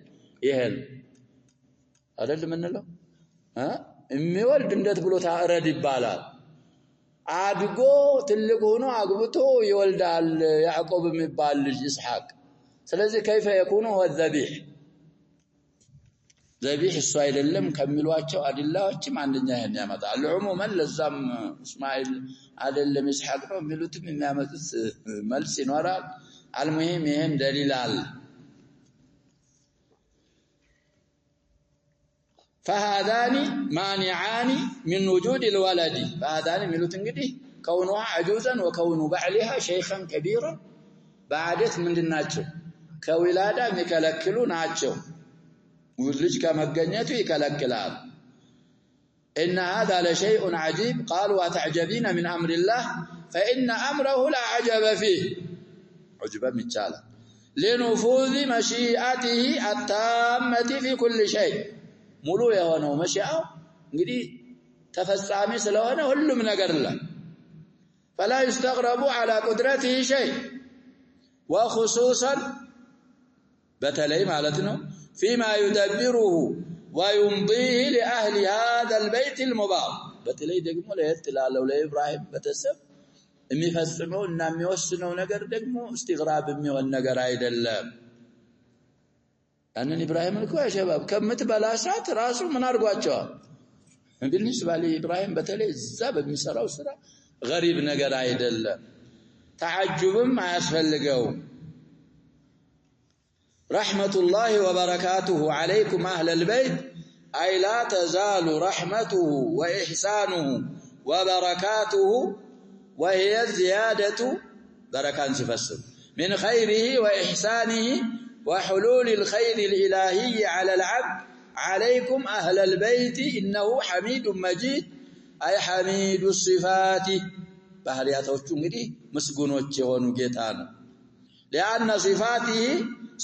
ይሄ ነው አይደል ምንለው የሚወልድ እንዴት ብሎ ታረድ ይባላል አድጎ ትልቅ ሆኖ አግብቶ ይወልዳል ያዕቆብ የሚባል ልጅ ኢስሐቅ ስለዚህ كيف يكون هو الذبيح ذبيح እሱ አይደለም ከሚሏቸው አድላዎችም አንደኛ ይሄን ያመጣል ዑሙመን ለዛም እስማኤል አይደለም ኢስሐቅ ነው የሚሉትም የሚያመጡት መልስ ይኖራል አልሙሂም ይሄን ደሊላል فهذان مانعان من وجود الولد فهذان ሚሉት እንግዲህ كونها عجوزا وكون بعلها شيخا كبيرا بعدت ምንድናቸው ከዊላዳ የሚከለክሉ ናቸው ولج كمغنيته يكلكلال ان هذا لشيء عجيب قالوا وتعجبين من امر الله فان امره لا عجب فيه عجب ميچال لنفوذ مشيئته التامه في كل شيء ሙሉ የሆነው መሻው እንግዲህ ተፈጻሚ ስለሆነ ሁሉም ነገር ላይ فلا يستغرب على قدرته شيء وخصوصا በተለይ ማለት ነው فيما يدبره ويمضيه لأهل هذا البيت المبارك በተለይ ደግሞ ለየትላለው ለኢብራሂም በተሰብ የሚፈጽመውና የሚወስነው ነገር ደግሞ استغراب የሚሆን ነገር አይደለም أن إبراهيم الكو يا شباب كم متبلاشات راسه من أرجواتها بالنسبة لإبراهيم بتلي الزاب بمسرة وسرة غريب نجار عيدل تعجب ما يسفل لجو رحمة الله وبركاته عليكم أهل البيت أي لا تزال رحمته وإحسانه وبركاته وهي زيادة بركان سفسر من خيره وإحسانه وحلول الخير الإلهي على العبد عليكم أهل البيت إنه حميد مجيد أي حميد الصفات بحرياتوچو እንግዲህ مسغونوچ የሆኑ ጌታ ነው لأن صفاته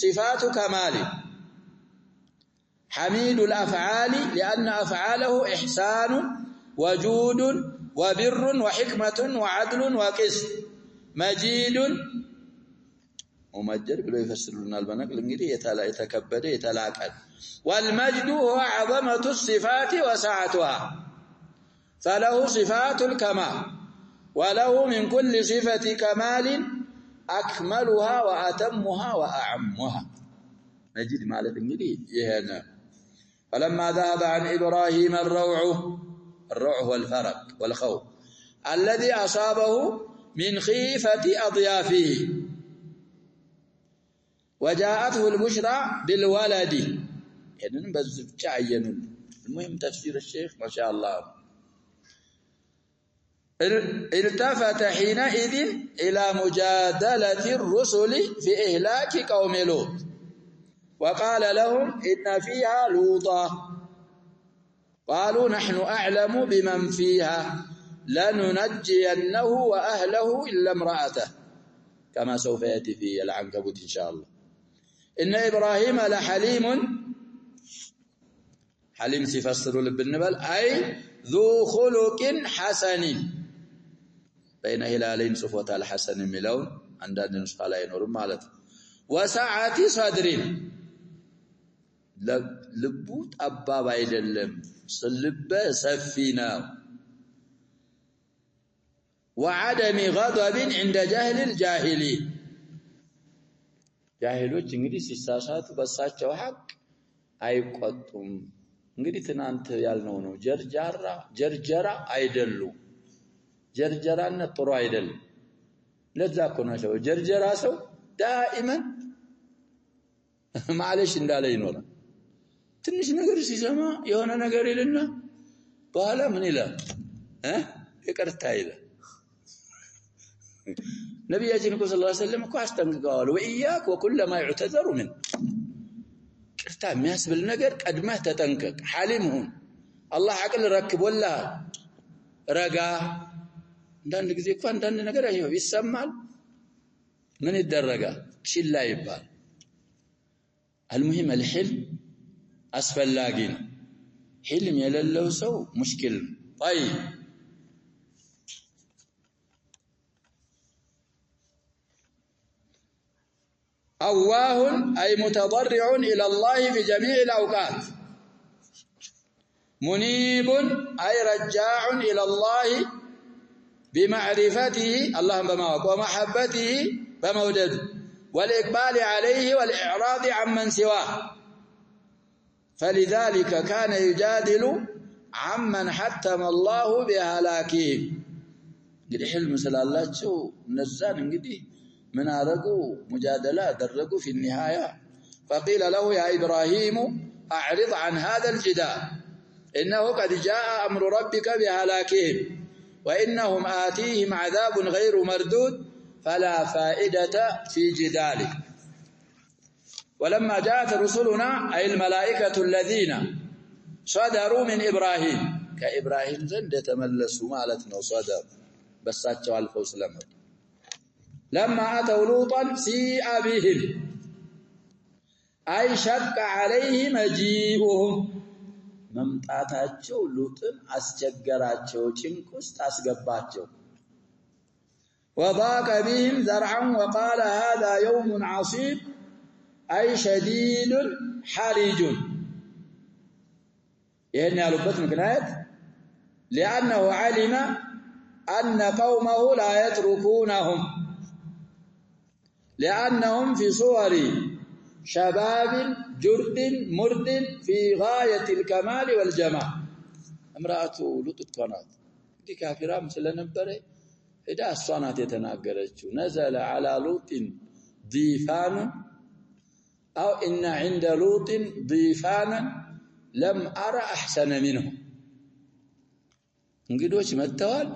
صفات كمال حميد الأفعال لأن أفعاله إحسان وجود وبر وحكمة وعدل وقسط مجيد ومجد بلو يفسرون البنقل እንግዲህ የተከበደ የተላቀ والمجد هو عظمة الصفات وسعتها فله صفات الكمال وله من كل صفة كمال أكملها وأتمها وأعمها مجد مالك እንግዲህ ይሄና فلما ذهب عن إبراهيم الروع هو الفرق والخوف الذي أصابه من خيفة أضيافه وجاءته البشرى بالولد يعني بزبط عينوا المهم تفسير الشيخ ما شاء الله التفت حينئذ إلى مجادلة الرسل في إهلاك قوم لوط وقال لهم إن فيها لوطا قالوا نحن أعلم بمن فيها لننجينه وأهله إلا امرأته كما سوف يأتي في العنكبوت إن شاء الله إن إبراهيم لحليم حليم سيفسر بالنبل أي ذو خلق حسن بين هلالين صفوة الحسن ملون عندنا نسخة لا ينور مالت وسعة صدر لبوت أباب አይደለም صلبه سفينا وعدم غضب عند جهل الجاهلين جاهلوች እንግዲህ ሲሳሳቱ በሳቸው ሐቅ አይቆጡም እንግዲህ ትናንት ያልነው ነው ጀርጀራ አይደሉ ጀርጀራነት ጥሩ አይደለም ለዛ እኮ ነው ጀርጀራ ሰው دائما ማለሽ እንዳለ ይኖራል ትንሽ ነገር ሲሰማ የሆነ ነገር ይልና በኋላ ምን ይላል ይቅርታ ይላል ነብያችን ሰለላሁ ዐለይሂ ወሰለም እኮ አስጠንቅቀዋል ወኢያክ ወኩል ما يعتذر من ቅርታ የሚያስብል ነገር ቀድመህ ተጠንቀቅ ሐሊም ሁን አላህ አቅል ረክቦልሃል ረጋ እንዳንድ ጊዜ እኮ አንዳንድ ነገር ይሰማል ምን ይደረጋል ችላ ይባል المهم الحلم أسفلاقي حلم يلله سو مشكل طيب أواه أي متضرع إلى الله في جميع الأوقات منيب أي رجاع إلى الله بمعرفته اللهم بموقع ومحبته بمودده والإقبال عليه والإعراض عمن سواه فلذلك كان يجادل عمن حتم الله بهلاكهم قد حلم سلالاتشو نزان انقدي من أرقوا مجادلة درقوا في النهاية فقيل له يا إبراهيم أعرض عن هذا الجدال إنه قد جاء أمر ربك بهلاكهم وإنهم آتيهم عذاب غير مردود فلا فائدة في جداله ولما جاءت رسلنا أي الملائكة الذين صدروا من إبراهيم كإبراهيم زند تملسوا مالتنا وصدر بس أتشوا الفوس لمر لما أتوا لوطا سيء بهم أي شق عليه مجيئهم ممتاتاتشو لوطن أسجقراتشو چنكست أسقباتشو وضاق بهم ذرعا وقال هذا يوم عصيب أي شديد حرج يعني لبت مكنات لأنه علم أن قومه لا يتركونهم لأنهم في صور شباب جرد مرد في غاية الكمال والجمال امرأة لوط الطنات دي كافرة مثل نبرة إذا الصنات يتناقرتشو نزل على لوط ضيفان أو إن عند لوط ضيفانا لم أرى أحسن منه እንግዶች መተዋል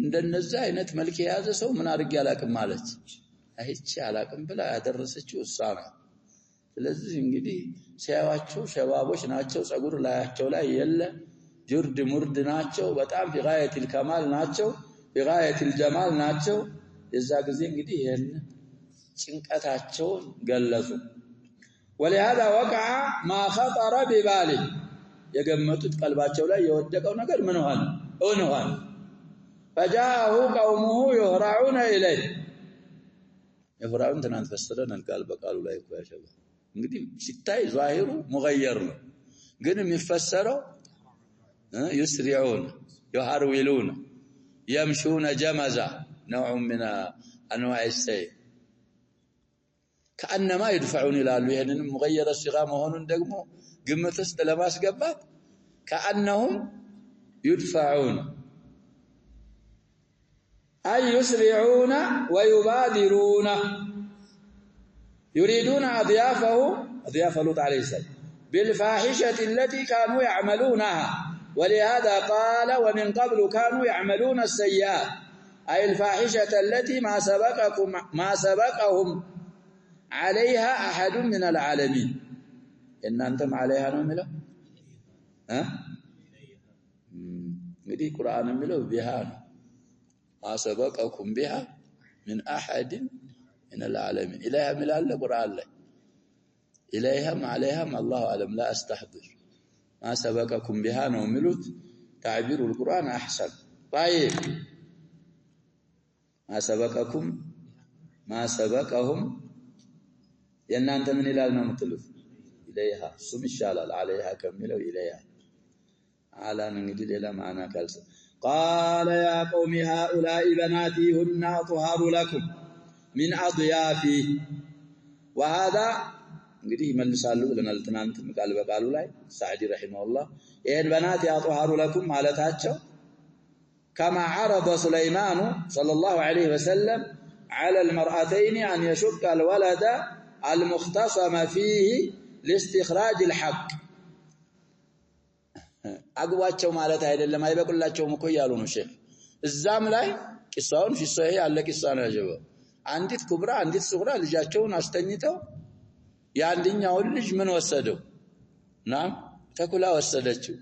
እንደነዛ አይነት መልክ የያዘ ሰው ምን አርግ ያላቅም ማለት አይቼ አላቅም ብላ ያደረሰችው እሷ ናት ስለዚህ እንግዲህ ሲያዋቸው ሸባቦች ናቸው ጸጉር ላያቸው ላይ የለ ጅርድ ሙርድ ናቸው በጣም ቢጋየት الكمال ናቸው ቢጋየት الجمال ናቸው የዛ ጊዜ እንግዲህ ይሄን ጭንቀታቸውን ገለጹ ولهذا وقع ما خطر بباله የገመቱት ቀልባቸው ላይ የወደቀው ነገር ምን ሆነ فجاءه قومه يهرعون اليه የፍራውን ትናንት ፈስረናል ቃል በቃሉ ላይ እኮ ያሸባ እንግዲህ ሲታይ ዛሂሩ ሙገየር ነው ግን የሚፈሰረው يسرعون يهرولون يمشون جمزا نوع من انواع السير كانما يدفعون ይላሉ ይሄንን مغير الصيغه መሆኑን ደግሞ ግምት ውስጥ ለማስገባት كانهم يدفعون اي يسرعون ويبادرون يريدون اضياف لوط عليه السلام بالفاحشه التي كانوا يعملونها ولهذا قال ومن قبل كانوا يعملون السيئات اي الفاحشه التي ما سبقهم عليها احد من العالمين ان انتم عليها ነው የሚለው እንግዲህ ቁርአን የሚለው ቢሃ ما سبقكم بها من احد من العالمين اليها ملال القران ላይ اليهم عليهم الله اعلم لا استحضر ما سبقكم بها ነው የሚሉት تعبير القران احسن طيب ما سبقهم የናንተ ምን ይላል ነው የምትሉት ኢለይሃ ሱም ይሻላል عليها ከሚለው ኢለይሃ አላን እንግዲህ ሌላ ማዕና ካልሰ قال يا قوم هؤلاء بناتي هن أطهر لكم من أضيافي وهذا እንግዲህ ይመልሳሉ ብለናል ትናንት ቃል በቃሉ ላይ ሳዕዲ ረሂመሁላህ ይሄን በናት ያطهሩ لكم ማለታቸው كما عرض سليمان صلى الله عليه وسلم على المرأتين أن يشق الولد المختصم فيه لاستخراج الحق አግባቸው ማለት አይደለም አይበቁላቸውም እኮ ያሉ ነው ሼህ እዛም ላይ ቂሳውን ፍሰህ ያለ ቂሳ ነው ያጀበው አንዲት ኩብራ አንዲት ሱግራ ልጃቸውን አስተኝተው ያንደኛው ልጅ ምን ወሰደው ተኩላ ወሰደችው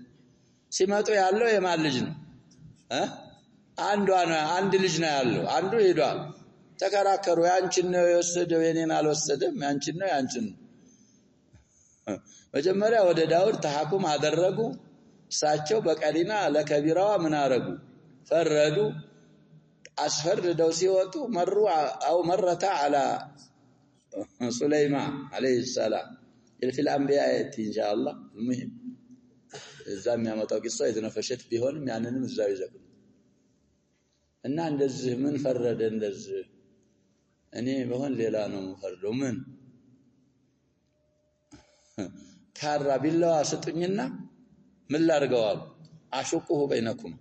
ሲመጡ ያለው የማን ልጅ ነው አንድ ልጅ ነው ያለው አንዱ ሄዷል ተከራከሩ ያንቺን ነው የወሰደው የኔን አልወሰደም ያንቺን ነው መጀመሪያ ወደ ዳውድ ተሐኩም አደረጉ እሳቸው በቀሊና ለከቢራዋ ምን አረጉ ፈረዱ አስፈርደው ሲወጡ መረታ على سليمان عليه السلام في الانبياء ان شاء الله المهم እዛም ያመጣው ቂሳ የተነፈሸት ቢሆንም ያንንም እዛው ይዘው እና እንደዚህ ምን ፈረደ እንደዚህ እኔ በሆን ሌላ ነው ፈርደው ምን ካራ ቢላዋ ስጡኝና ምን ላርገዋል አሽቁሁ በእነኩም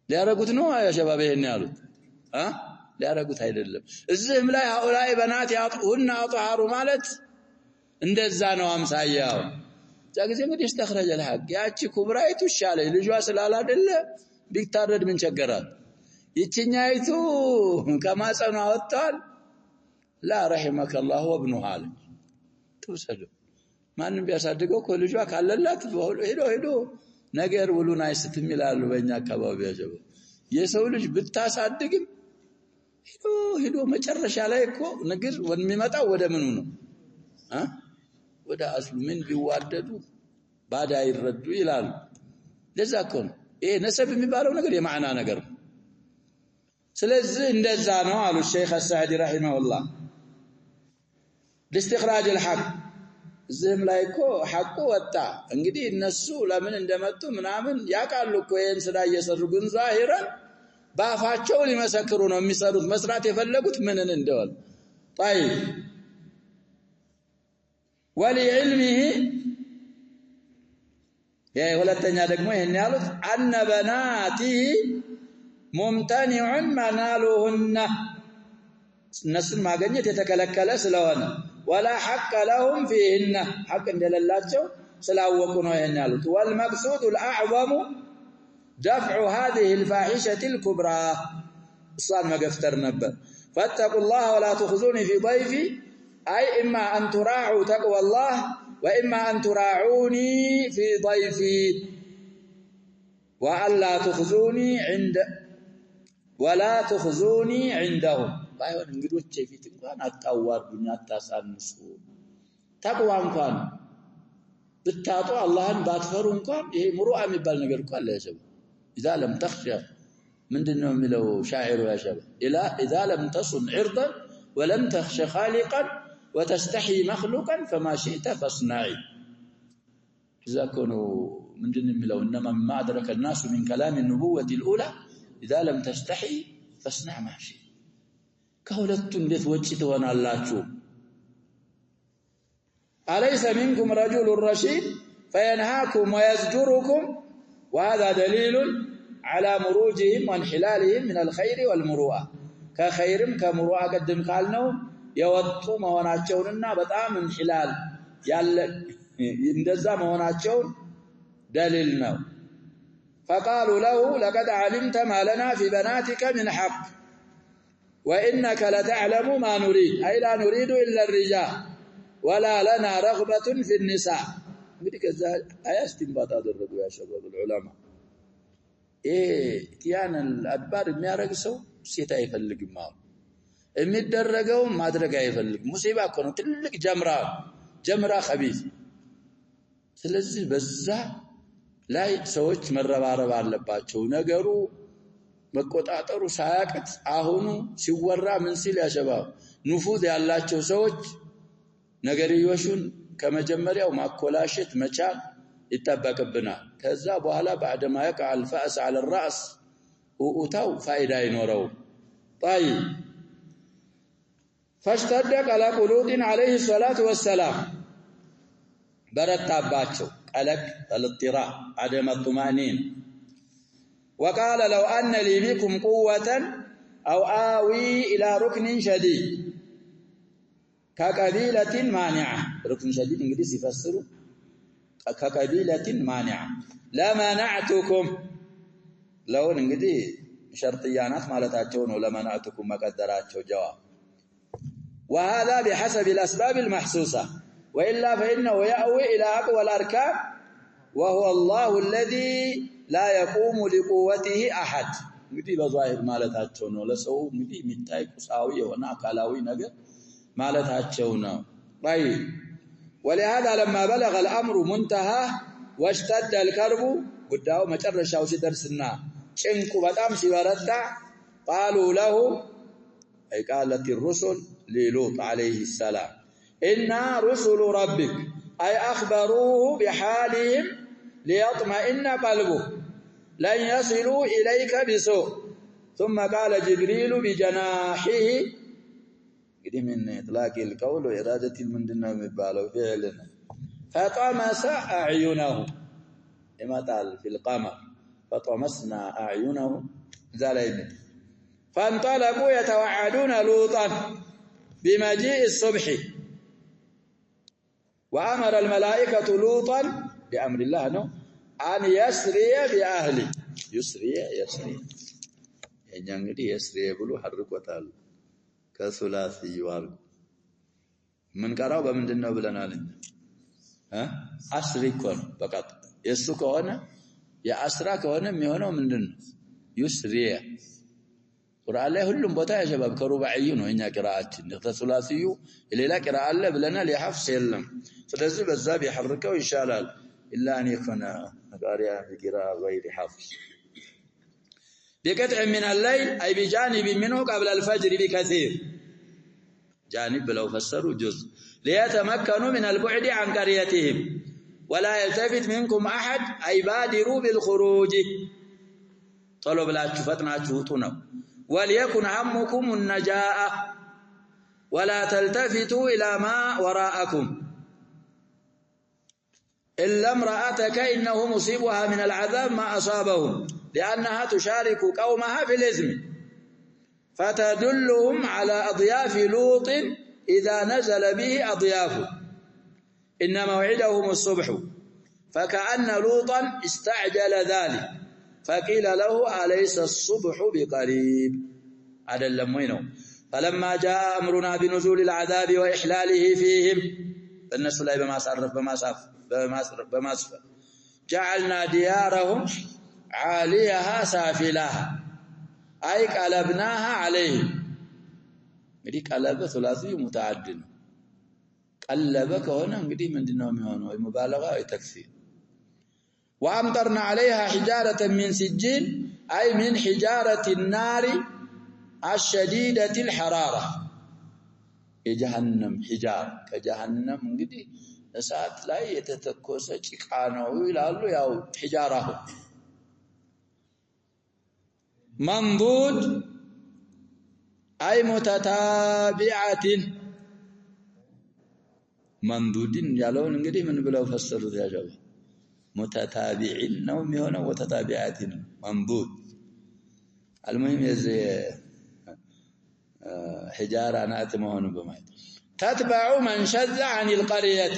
ሊያረጉት ነው ያ ሸባብ ይሄን ያሉት ሊያረጉት አይደለም እዚህም ላይ አውላይ በናት ያጡና አጣሩ ማለት እንደዛ ነው አምሳያው ዛጊዜ እንግዲህ استخرج الحق ያቺ ኩብራይቱ ሻለ ልጇ ስላል አይደለ ቢታረድ ምን ቸገራል ይችኛይቱ ከማጸኑ አወጣል لا رحمك الله وابنها ተወሰደ ማንንም ቢያሳድገው ኮልጇ ካለላት ሄዶ ነገር ውሉን አይስትም ይላሉ በእኛ አካባቢ ያጀበ የሰው ልጅ ብታሳድግም ሄዶ መጨረሻ ላይ እኮ ነገር ወንሚመጣው ወደ ምኑ ነው ወደ አስሉ ምን ቢዋደዱ ባዳ ይረዱ ይላሉ ለዛ እኮ ነው ይሄ ነሰብ የሚባለው ነገር የማዕና ነገር ነው ስለዚህ እንደዛ ነው አሉ ሼክ አሳዲ ረሂመሁላህ لاستخراج الحق ዝም ላይ እኮ ሐቁ ወጣ እንግዲህ እነሱ ለምን እንደመጡ ምናምን ያቃሉ እኮ ይሄን ስራ እየሰሩ ግን ዛሂራን ባፋቸው ሊመሰክሩ ነው የሚሰሩት መስራት የፈለጉት ምንን እንደሆነ طيب ولعلمه ያ ሁለተኛ ደግሞ ይሄን ያሉት አነ በናቲሂ ሙምተኒዑን መናሉሁነ እነሱን ማግኘት የተከለከለ ስለሆነ ولا حق لهم فيهن حق እንደሌላቸው ስላወቁ ነው ይሄን ያሉት والمقصود الاعظم دفع هذه الفاحشه الكبرى እሷን መገፍተር ነበር فاتقوا الله ولا تخزوني في ضيفي أي إما أن تراعوا تقوى الله وإما أن تراعوني في ضيفي وألا تخزوني ولا تخزوني عندهم بايون እንግዶቼ ፊት እንኳን አታዋርዱኝ አታሳንሱ ተቅዋ እንኳን ብታጡ አላህን ባትፈሩ እንኳን ይሄ ሙሩአ የሚባል ነገር እንኳን ለያሸበ اذا لم تخشى ምንድነው የሚለው ሻዒሩ ያሸበ اذا لم تصن عرضا ولم تخشى خالقا وتستحي مخلوقا فما شئت فاصنعي اذا كانوا ምንድነው የሚለው انما ما ادرك الناس من كلام النبوة الاولى اذا لم تستحي فاصنع ما شئت كهولت እንዴት ወጪ ትሆናላችሁ أليس منكم رجل رشيد فينهاكم ويزجركم وهذا دليل على مروجهم وانحلالهم من الخير والمروءة كخيرم كمروءة قدم قالنو يوطو مهوناتشوننا በጣም انحلال ያለ እንደዛ መሆናቸውን دليل ነው فقالوا له لقد علمت ما لنا في بناتك من حق وإنك لتعلم ما نريد أي لا نريد إلا الرجال ولا لنا رغبة في النساء እንግዲህ ከዛ አያስቲምባታ አደረጉ ያ ሸባብ العلماء ቲያን አድባር የሚያረግ ሰው ሴት አይፈልግም ማለት የሚደረገው ማድረግ አይፈልግም ሙሲባ እኮ ነው ትልቅ ጀምራ خبيث ስለዚህ በዛ ላይ ሰዎች መረባረብ አለባቸው ነገሩ መቆጣጠሩ ሳያቅት አሁኑ ሲወራ ምን ሲል ያሸባው ንፉዝ ያላቸው ሰዎች ነገርዮሹን ከመጀመሪያው ማኮላሸት መቻል ይተበቀብናል ከዛ በኋላ بعد ما يقع الفأس على الرأس وأتوا فائدة ينورو طيب فاشتد على قلوط عليه الصلاة والسلام برتاباتشو قلق الاضطراب عدم الطمأنينة وقال لو أن لي بكم قوة أو آوي إلى ركن شديد كقبيلة مانعة ركن شديد انجليزي يفسروا كقبيلة مانعة لمنعتكم لو انجلي شرطيانات مالتاچو نو لمنعتكم مقدراتچو جواب وهذا بحسب الأسباب المحسوسة وإلا فإنه يأوي إلى أقوى الأركان وهو الله الذي لا يقوم لقوته أحد እንግዲህ በዛሂር ማለታቸው ነው ለሰው እንግዲህ የሚታይ ቁሳዊ የሆነ አካላዊ ነገር ማለታቸው ነው ባይ ولهذا لما بلغ الأمر منتهى واشتد الكرب ጉዳዩ መጨረሻው ሲደርስና ጭንቁ በጣም ሲበረታ قالوا له أي قالت الرسل للوط عليه السلام إنا رسل ربك أي أخبروه بحالهم ليطمئن قلبه لن يصلوا إليك بسوء ثم قال جبريل بجناحه قدي من إطلاق القول وإرادة المندنة مبالغ فعلنا فطمس أعينه إما تعال في القمر فطمسنا أعينه زالين فانطلقوا يتوعدون لوطا بمجيء الصبح وأمر الملائكة لوطا بأمر الله نو أن يسري بأهله يسري يعني يسري بلو حركوتال كثلاثي وارد من قراو بمندنو بلنال أسري كون فقط يسو كون يا أسرا كون ميهونو مندنو يسري قرآن له كلهم بوتا يا شباب كرباعي ነው እኛ قراءتين ثلاثي ሌላ قراءه አለ ብለናል የሐፍስ የለም ስለዚህ በዛ ቢሐርከው ይሻላል إلا أن يكون قارئا بقراءة غير حافظ بقطع من الليل أي بجانب منه قبل الفجر بكثير جانب لو فسروا جزء ليتمكنوا من البعد عن قريتهم ولا يلتفت منكم أحد أي بادروا بالخروج طلب لا تفتنا وليكن همكم النجاة ولا تلتفتوا إلى ما وراءكم إلا امرأتك إنه مصيبها من العذاب ما أصابهم لأنها تشارك قومها في الإثم فتدلهم على أضياف لوط إذا نزل به أضيافه إن موعدهم الصبح فكأن لوطا استعجل ذلك فقيل له أليس الصبح بقريب هذا اللمينه فلما جاء أمرنا بنزول العذاب وإحلاله فيهم الناس لا بماسف جعلنا ديارهم عاليها سافلها أي قلبناها عليهم እንግዲህ ቀለበ ثلاثي متعدد ቀለበ ከሆነ እንግዲህ ምንድነው የሚሆነው ሙባለጋ ወይ ተክሲር وامطرنا عليها حجاره من سجيل اي من حجاره النار الشديده الحراره የጀሃነም ሒጃር ከጀሃነም እንግዲህ እሳት ላይ የተተኮሰ ጭቃ ነው ይላሉ ያው ሒጃራሁ منضود أي متتابعة منضود يالون انقدي من بلو فسروا يا جماعة متتابعين نوم هنا وتتابعات منضود المهم يزي حجارة ناتمون بماء تتبع من شذ عن القرية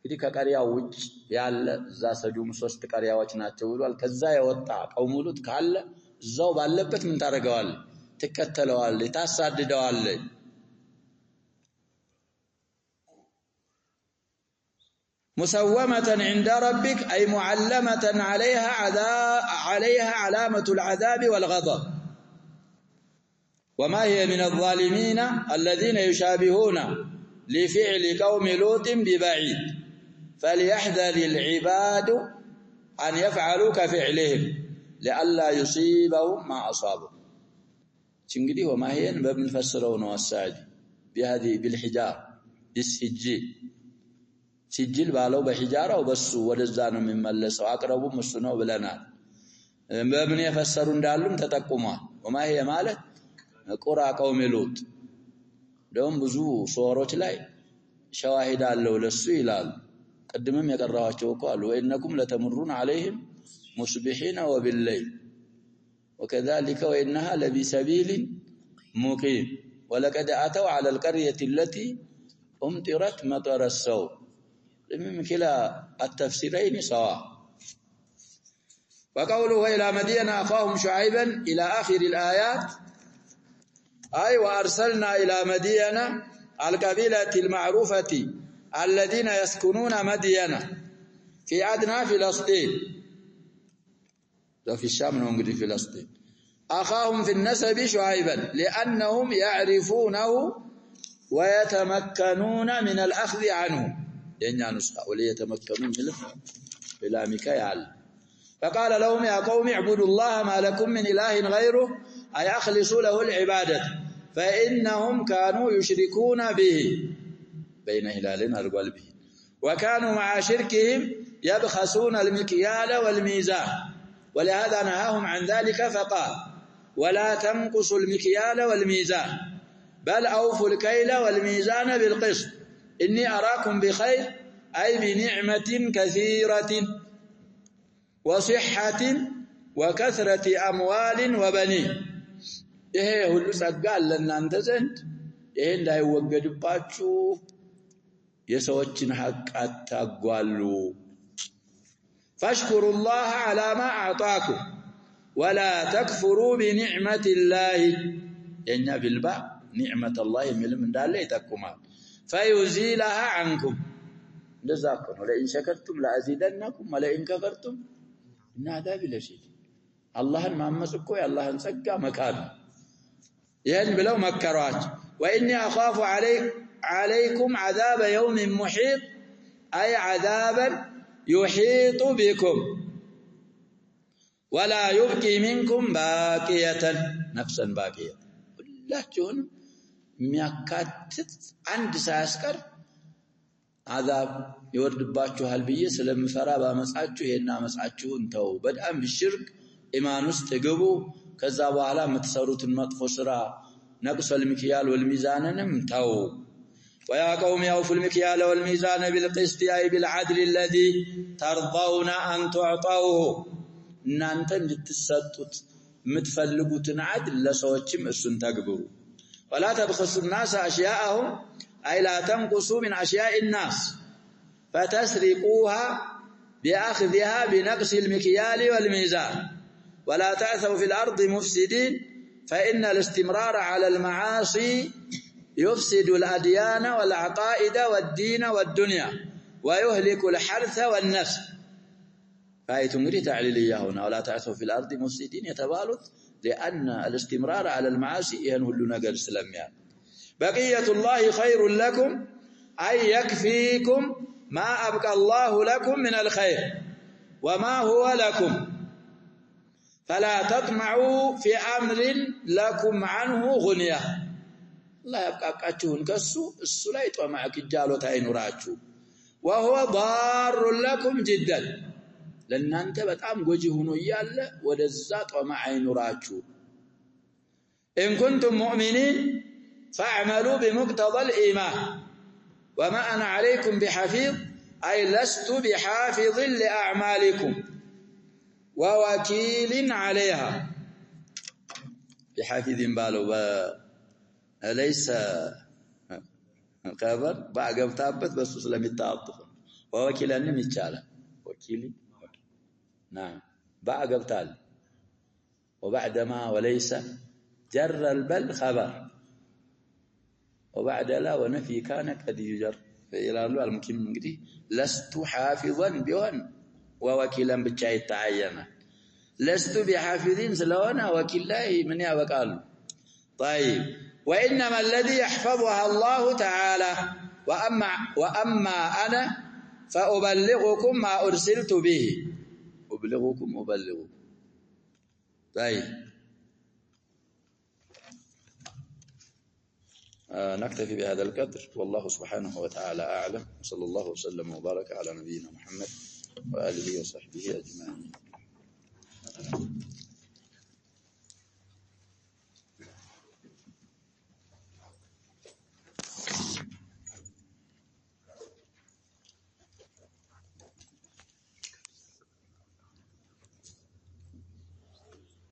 إذا كقرية وج يال ذا سجوم سوست قرية وجناتቸው ብሏል ከዛ የወጣ ቀውሙሉት ካለ እዛው ባለበት ምን ታረጋዋል ተከተለዋል ታሳድደዋል مسومة عند ربك أي معلمة عليها علامة العذاب والغضب وما هي من الظالمين الذين يشابهون لفعل قوم لوط ببعيد فليحذر العباد أن يفعلوا كفعلهم لئلا يصيبهم ما أصابوا تنقدي وما هي بابن فسرون والسعد بهذه بالحجار بالسجيل سجيل بالو بحجارة وبسو ودزانو من ملسوا أقربوا مسنو بلنا بابن يفسرون دالهم تتقما وما هي مالت قرى قوم لوط دوم بزو صوروች ላይ شواهد አለው ለሱ ይላል ቀድመም ያቀራዋቸው قالوا وإنكم لتمرون عليهم مصبحين وبالليل وكذلك وإنها لبسبيل مقيم ولقد أتوا على القرية التي أمطرت مطر السوء من كلا التفسيرين سواء وقوله إلى مدين أخاهم شعيبا إلى آخر الآيات أي وأرسلنا إلى مدين القبيلة المعروفة الذين يسكنون مدين في أدنى فلسطين في الشام نقول في فلسطين أخاهم في النسب شعيبا لأنهم يعرفونه ويتمكنون من الأخذ عنه يعني نسخة وليتمكنون منه بلا مكيال فقال لهم يا قوم اعبدوا الله ما لكم من إله غيره أي أخلصوا له العبادة فإنهم كانوا يشركون به بين هلالين أرقل به وكانوا مع شركهم يبخسون المكيال والميزان ولهذا نهاهم عن ذلك فقال ولا تنقصوا المكيال والميزان بل أوفوا الكيل والميزان بالقسط إني أراكم بخير أي بنعمة كثيرة وصحة وكثرة أموال وبنين ይሄ ሁሉ ጸጋ ለእናንተ ዘንድ ይሄ እንዳይወገድባችሁ የሰዎችን ሐቅ አታጓሉ فاشكروا الله على ما أعطاكم ولا تكفروا بنعمة الله የኛ ቢልባ نعمة الله የሚልም እንዳለ ይጠቁማል فيزيلها عنكم لذاكم ولئن شكرتم لأزيدنكم ولئن كفرتم إن عذابي لشديد اللهن ማመጽ እኮ ያላህን ጸጋ መካድ ይሄን ብለው መከሯች وإني أخاف عليكم عذاب يوم محيط أي عذابا يحيط بكم ولا يبقي منكم باقية نفسا باقية ሁላችሁን የሚያካትት አንድ ሳያስቀር عذاب ይወርድባችኋል ብዬ ስለምፈራ ባመጻችሁ ይሄና አመጻችሁን ተው በጣም بالشرك ኢማን ውስጥ ግቡ ከዛ በኋላ የምትሰሩትን መጥፎ ስራ نقص المكيال والميزانንም ተው ويا قوم يوفوا المكيال والميزان بالقسط أي بالعدل الذي ترضون أن تعطوه እናንተ እንድትሰጡት የምትፈልጉትን عدل ለሰዎችም እሱን ተግብሩ ولا تبخسوا الناس أشياءهم أي لا تنقصوا من أشياء الناس فتسرقوها بأخذها بنقص المكيال والميزان ولا تعثوا في الأرض مفسدين فإن الاستمرار على المعاصي يفسد الأديان والعقائد والدين والدنيا ويهلك الحرث والنسل. فآية نري تعليلية هنا ولا تعثوا في الأرض مفسدين يتبالوا لأن الاستمرار على المعاصي ينهل نقل سلميان. بقية الله خير لكم أي يكفيكم ما أبقى الله لكم من الخير وما هو لكم، فلا تطمعوا في أمر لكم عنه غنية. الله يبقى أكتشون كسو السلاء طمعك الجالو تاين راجو وهو ضار لكم جدا، لأن أنت بتعم وجهه يالا ودزات ومعين راجو. إن كنتم مؤمنين فاعملوا بمقتضى الإيمان وما أنا عليكم بحفيظ أي لست بحافظ لأعمالكم ووكيل عليها. بحافظ بالو ليس خبر بعقب تابت بس سلم التعاطف ووكيل أنم يتشاله وكيلي نعم بعقب تال وبعدما وليس جر البل خبر وبعد لا ونفي كان قد يجر إلى الله الممكن انجدي لست حافظا بهن ووكيلا بتشاي تعينا لست بحافظين سلوانا وكيل الله من يبقى. طيب وإنما الذي يحفظها الله تعالى وأما أنا فأبلغكم ما أرسلت به. أبلغكم. طيب نكتفي بهذا القدر والله سبحانه وتعالى أعلم. صلى الله وسلم وبارك على نبينا محمد وآله وصحبه أجمعين.